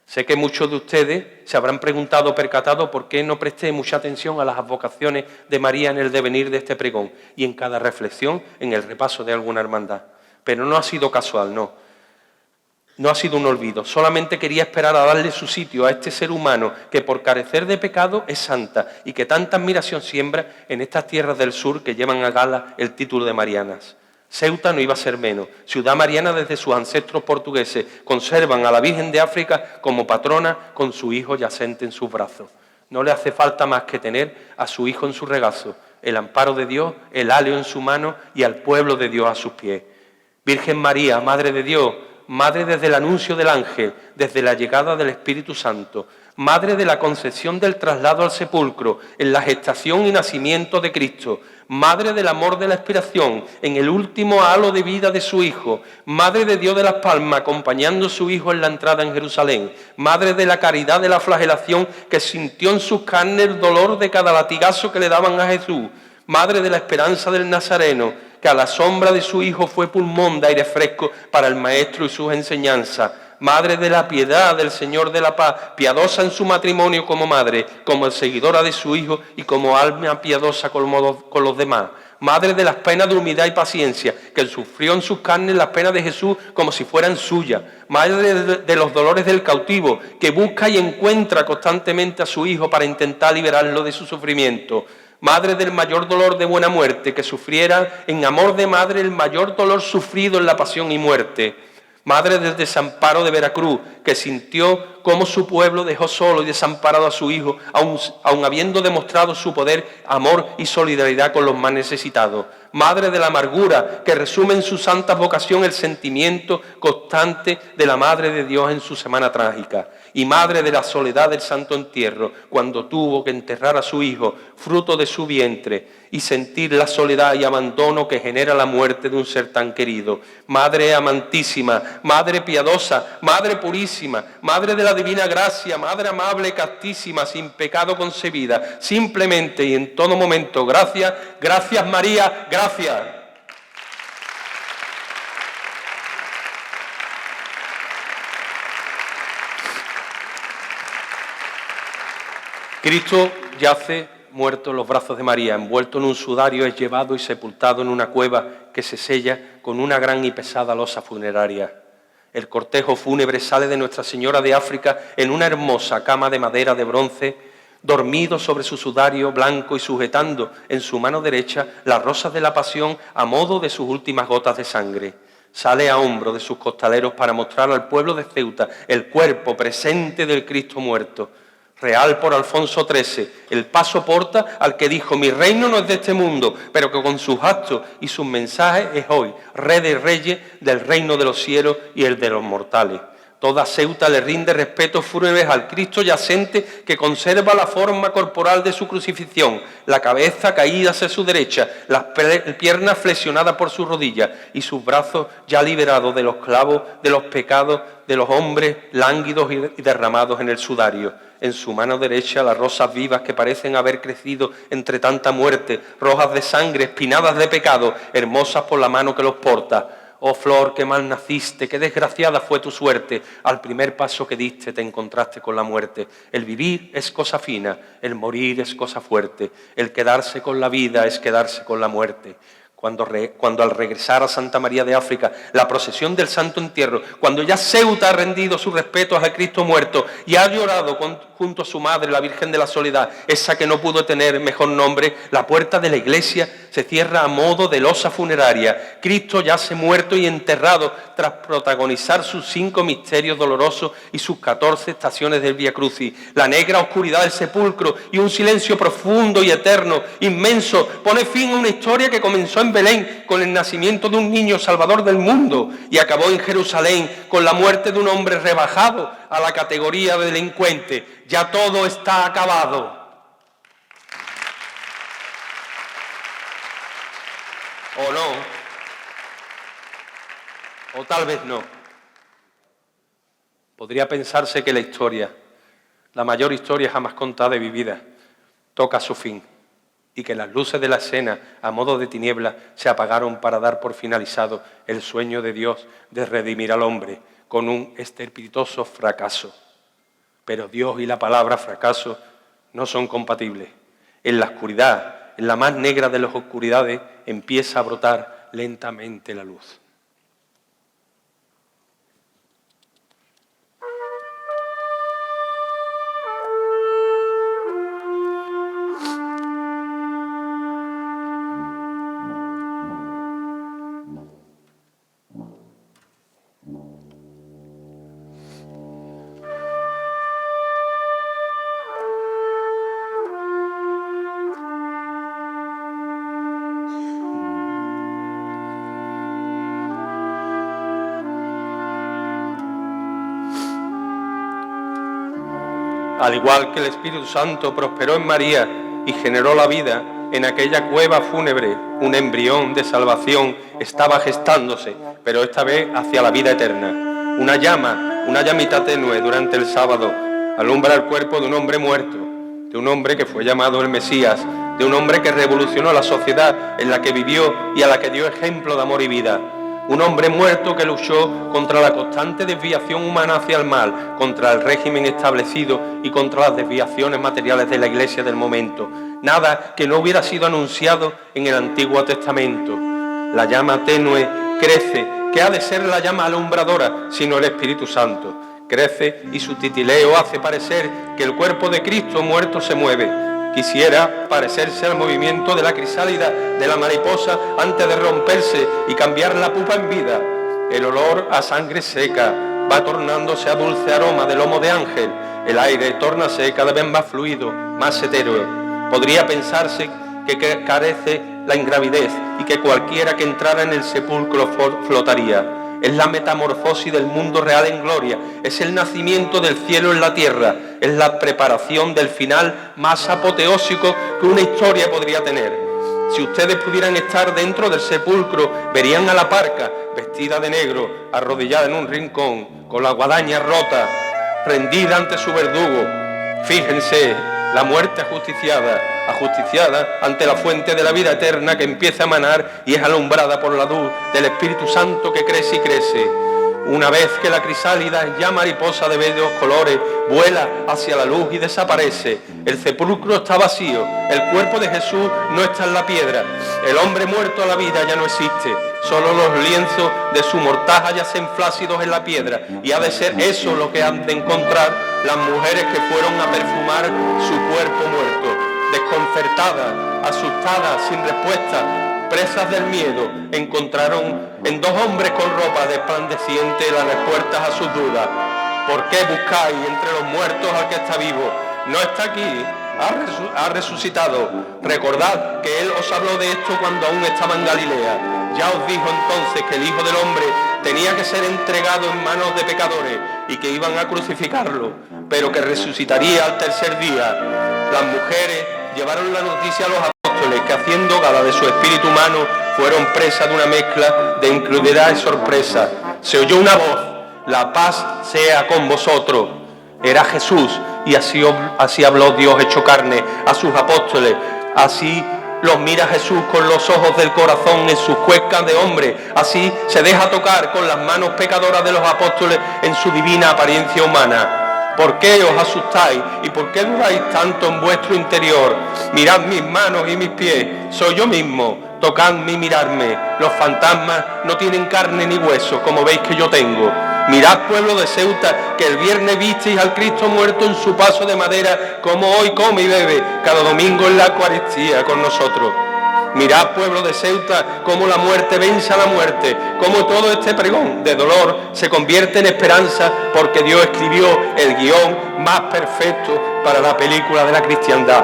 Sé que muchos de ustedes se habrán preguntado o percatado por qué no presté mucha atención a las advocaciones de María en el devenir de este pregón y en cada reflexión en el repaso de alguna hermandad. Pero no ha sido casual, no. No ha sido un olvido. Solamente quería esperar a darle su sitio a este ser humano que por carecer de pecado es santa y que tanta admiración siembra en estas tierras del sur que llevan a gala el título de marianas. Ceuta no iba a ser menos. Ciudad mariana desde sus ancestros portugueses conservan a la Virgen de África como patrona con su hijo yacente en sus brazos. No le hace falta más que tener a su hijo en su regazo, el amparo de Dios, el háleo en su mano y al pueblo de Dios a sus pies. Virgen María, Madre de Dios, Madre desde el anuncio del ángel, desde la llegada del Espíritu Santo, Madre de la concepción del traslado al sepulcro, en la gestación y nacimiento de Cristo, Madre del amor de la expiración, en el último halo de vida de su Hijo, Madre de Dios de las Palmas, acompañando a su Hijo en la entrada en Jerusalén, Madre de la caridad de la flagelación, que sintió en sus carnes el dolor de cada latigazo que le daban a Jesús, Madre de la esperanza del Nazareno, que a la sombra de su Hijo fue pulmón de aire fresco para el Maestro y sus enseñanzas, Madre de la piedad del Señor de la paz, piadosa en su matrimonio como madre, como seguidora de su Hijo y como alma piadosa con los demás. Madre de las penas de humildad y paciencia, que sufrió en sus carnes las penas de Jesús como si fueran suyas. Madre de los dolores del cautivo, que busca y encuentra constantemente a su Hijo para intentar liberarlo de su sufrimiento. Madre del mayor dolor de buena muerte, que sufriera en amor de madre el mayor dolor sufrido en la pasión y muerte. Madre del desamparo de Veracruz, que sintió cómo su pueblo dejó solo y desamparado a su hijo, aun habiendo demostrado su poder, amor y solidaridad con los más necesitados. Madre de la amargura, que resume en su santa vocación el sentimiento constante de la Madre de Dios en su semana trágica. Y Madre de la soledad del Santo Entierro, cuando tuvo que enterrar a su hijo, fruto de su vientre, y sentir la soledad y abandono que genera la muerte de un ser tan querido. Madre amantísima, Madre piadosa, Madre purísima, Madre de la divina gracia, Madre amable, castísima, sin pecado concebida, simplemente y en todo momento, gracias, gracias María, gracias. Cristo yace muerto en los brazos de María, envuelto en un sudario, es llevado y sepultado en una cueva que se sella con una gran y pesada losa funeraria. El cortejo fúnebre sale de Nuestra Señora de África en una hermosa cama de madera de bronce, dormido sobre su sudario blanco y sujetando en su mano derecha las rosas de la pasión a modo de sus últimas gotas de sangre. Sale a hombro de sus costaleros para mostrar al pueblo de Ceuta el cuerpo presente del Cristo muerto. Real por Alfonso XIII, el paso porta al que dijo: mi reino no es de este mundo, pero que con sus actos y sus mensajes es hoy rey de reyes del reino de los cielos y el de los mortales. Toda Ceuta le rinde respetos fúnebres al Cristo yacente, que conserva la forma corporal de su crucifixión, la cabeza caída hacia su derecha, las piernas flexionadas por sus rodillas y sus brazos ya liberados de los clavos, de los pecados de los hombres lánguidos y derramados en el sudario. En su mano derecha las rosas vivas que parecen haber crecido entre tanta muerte, rojas de sangre, espinadas de pecado, hermosas por la mano que los porta. Oh flor, qué mal naciste, qué desgraciada fue tu suerte. Al primer paso que diste te encontraste con la muerte. El vivir es cosa fina, el morir es cosa fuerte. El quedarse con la vida es quedarse con la muerte. Cuando al regresar a Santa María de África, la procesión del Santo Entierro, cuando ya Ceuta ha rendido sus respetos a Cristo muerto y ha llorado junto a su madre, la Virgen de la Soledad, esa que no pudo tener mejor nombre, la puerta de la iglesia se cierra a modo de losa funeraria. Cristo yace muerto y enterrado tras protagonizar sus 5 misterios dolorosos y sus 14 estaciones del Vía Crucis. La negra oscuridad del sepulcro y un silencio profundo y eterno, inmenso, pone fin a una historia que comenzó en en Belén con el nacimiento de un niño salvador del mundo y acabó en Jerusalén con la muerte de un hombre rebajado a la categoría de delincuente. Ya todo está acabado. O no, o tal vez no. Podría pensarse que la historia, la mayor historia jamás contada y vivida, toca su fin y que las luces de la escena, a modo de tiniebla, se apagaron para dar por finalizado el sueño de Dios de redimir al hombre con un estrepitoso fracaso. Pero Dios y la palabra fracaso no son compatibles. En la oscuridad, en la más negra de las oscuridades, empieza a brotar lentamente la luz. Al igual que el Espíritu Santo prosperó en María y generó la vida, en aquella cueva fúnebre un embrión de salvación estaba gestándose, pero esta vez hacia la vida eterna. Una llamita tenue durante el sábado, alumbra el cuerpo de un hombre muerto, de un hombre que fue llamado el Mesías, de un hombre que revolucionó la sociedad en la que vivió y a la que dio ejemplo de amor y vida. Un hombre muerto que luchó contra la constante desviación humana hacia el mal, contra el régimen establecido y contra las desviaciones materiales de la Iglesia del momento. Nada que no hubiera sido anunciado en el Antiguo Testamento. La llama tenue crece, que ha de ser la llama alumbradora, sino el Espíritu Santo. Crece y su titileo hace parecer que el cuerpo de Cristo muerto se mueve. Quisiera parecerse al movimiento de la crisálida de la mariposa antes de romperse y cambiar la pupa en vida. El olor a sangre seca va tornándose a dulce aroma de lomo de ángel. El aire tórnase cada vez más fluido, más etéreo. Podría pensarse que carece la ingravidez y que cualquiera que entrara en el sepulcro flotaría. Es la metamorfosis del mundo real en gloria, es el nacimiento del cielo en la tierra, es la preparación del final más apoteósico que una historia podría tener. Si ustedes pudieran estar dentro del sepulcro, verían a la parca, vestida de negro, arrodillada en un rincón, con la guadaña rota, rendida ante su verdugo. Fíjense, la muerte ajusticiada ante la fuente de la vida eterna que empieza a emanar y es alumbrada por la luz del Espíritu Santo que crece y crece. Una vez que la crisálida, ya mariposa de bellos colores, vuela hacia la luz y desaparece, el sepulcro está vacío, el cuerpo de Jesús no está en la piedra, el hombre muerto a la vida ya no existe, solo los lienzos de su mortaja yacen flácidos en la piedra, y ha de ser eso lo que han de encontrar las mujeres que fueron a perfumar su cuerpo muerto. Desconcertadas, asustadas, sin respuesta, presas del miedo, encontraron en dos hombres con ropa resplandeciente las respuestas a sus dudas. ¿Por qué buscáis entre los muertos al que está vivo? No está aquí, ha resucitado. Recordad que Él os habló de esto cuando aún estaba en Galilea. Ya os dijo entonces que el Hijo del Hombre tenía que ser entregado en manos de pecadores y que iban a crucificarlo, pero que resucitaría al tercer día. Las mujeres llevaron la noticia a los apóstoles que, haciendo gala de su espíritu humano, fueron presas de una mezcla de incredulidad y sorpresa. Se oyó una voz: la paz sea con vosotros. Era Jesús, y así habló Dios hecho carne a sus apóstoles. Así los mira Jesús con los ojos del corazón en sus cuencas de hombre. Así se deja tocar con las manos pecadoras de los apóstoles en su divina apariencia humana. ¿Por qué os asustáis y por qué dudáis tanto en vuestro interior? Mirad mis manos y mis pies, soy yo mismo, tocadme y miradme. Los fantasmas no tienen carne ni hueso, como veis que yo tengo. Mirad, pueblo de Ceuta, que el viernes visteis al Cristo muerto en su paso de madera, como hoy come y bebe cada domingo en la Eucaristía con nosotros. Mirad, pueblo de Ceuta, cómo la muerte vence a la muerte, cómo todo este pregón de dolor se convierte en esperanza, porque Dios escribió el guión más perfecto para la película de la cristiandad.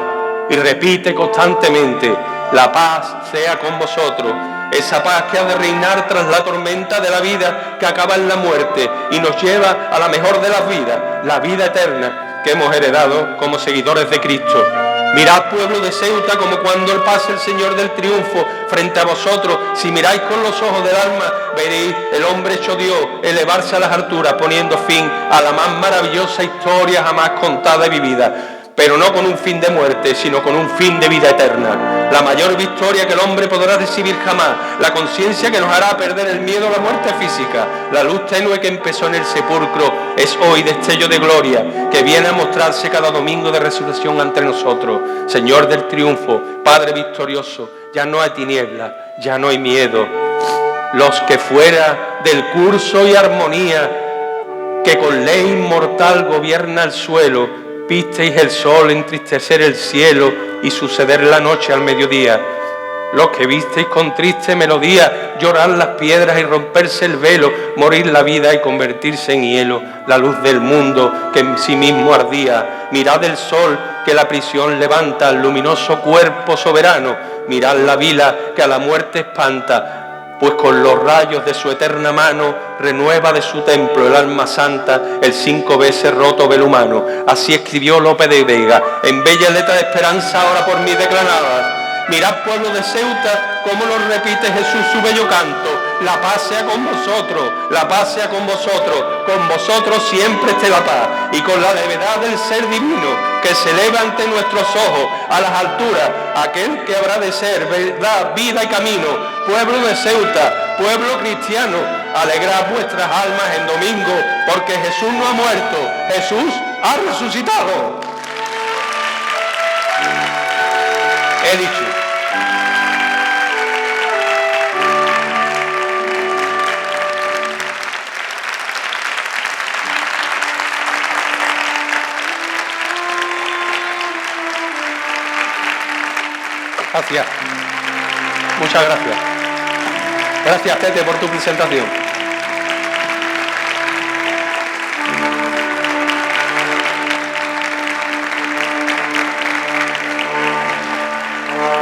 Y repite constantemente: La paz sea con vosotros. Esa paz que ha de reinar tras la tormenta de la vida, que acaba en la muerte y nos lleva a la mejor de las vidas, la vida eterna que hemos heredado como seguidores de Cristo. Mirad, pueblo de Ceuta, como cuando pase el Señor del triunfo frente a vosotros, si miráis con los ojos del alma, veréis el hombre hecho Dios elevarse a las alturas, poniendo fin a la más maravillosa historia jamás contada y vivida, pero no con un fin de muerte, sino con un fin de vida eterna. La mayor victoria que el hombre podrá recibir jamás, la conciencia que nos hará perder el miedo a la muerte física, la luz tenue que empezó en el sepulcro, es hoy destello de gloria, que viene a mostrarse cada domingo de resurrección ante nosotros. Señor del triunfo, Padre victorioso, ya no hay tinieblas, ya no hay miedo. Los que fuera del curso y armonía, que con ley inmortal gobierna el suelo, visteis el sol entristecer el cielo y suceder la noche al mediodía. Los que visteis con triste melodía llorar las piedras y romperse el velo, morir la vida y convertirse en hielo, la luz del mundo que en sí mismo ardía. Mirad el sol que la prisión levanta, el luminoso cuerpo soberano. Mirad la vila que a la muerte espanta, pues con los rayos de su eterna mano renueva de su templo el alma santa, el 5 veces roto velo humano. Así escribió Lope de Vega, en bella letra de esperanza ahora por mí declarada. Mirad, pueblo de Ceuta, cómo lo repite Jesús su bello canto. La paz sea con vosotros, la paz sea con vosotros siempre esté la paz. Y con la levedad del ser divino que se eleva ante nuestros ojos a las alturas, aquel que habrá de ser verdad, vida y camino. Pueblo de Ceuta, pueblo cristiano, alegrad vuestras almas en domingo, porque Jesús no ha muerto, Jesús ha resucitado. He dicho. Gracias. Muchas gracias. Gracias, Tete, por tu presentación.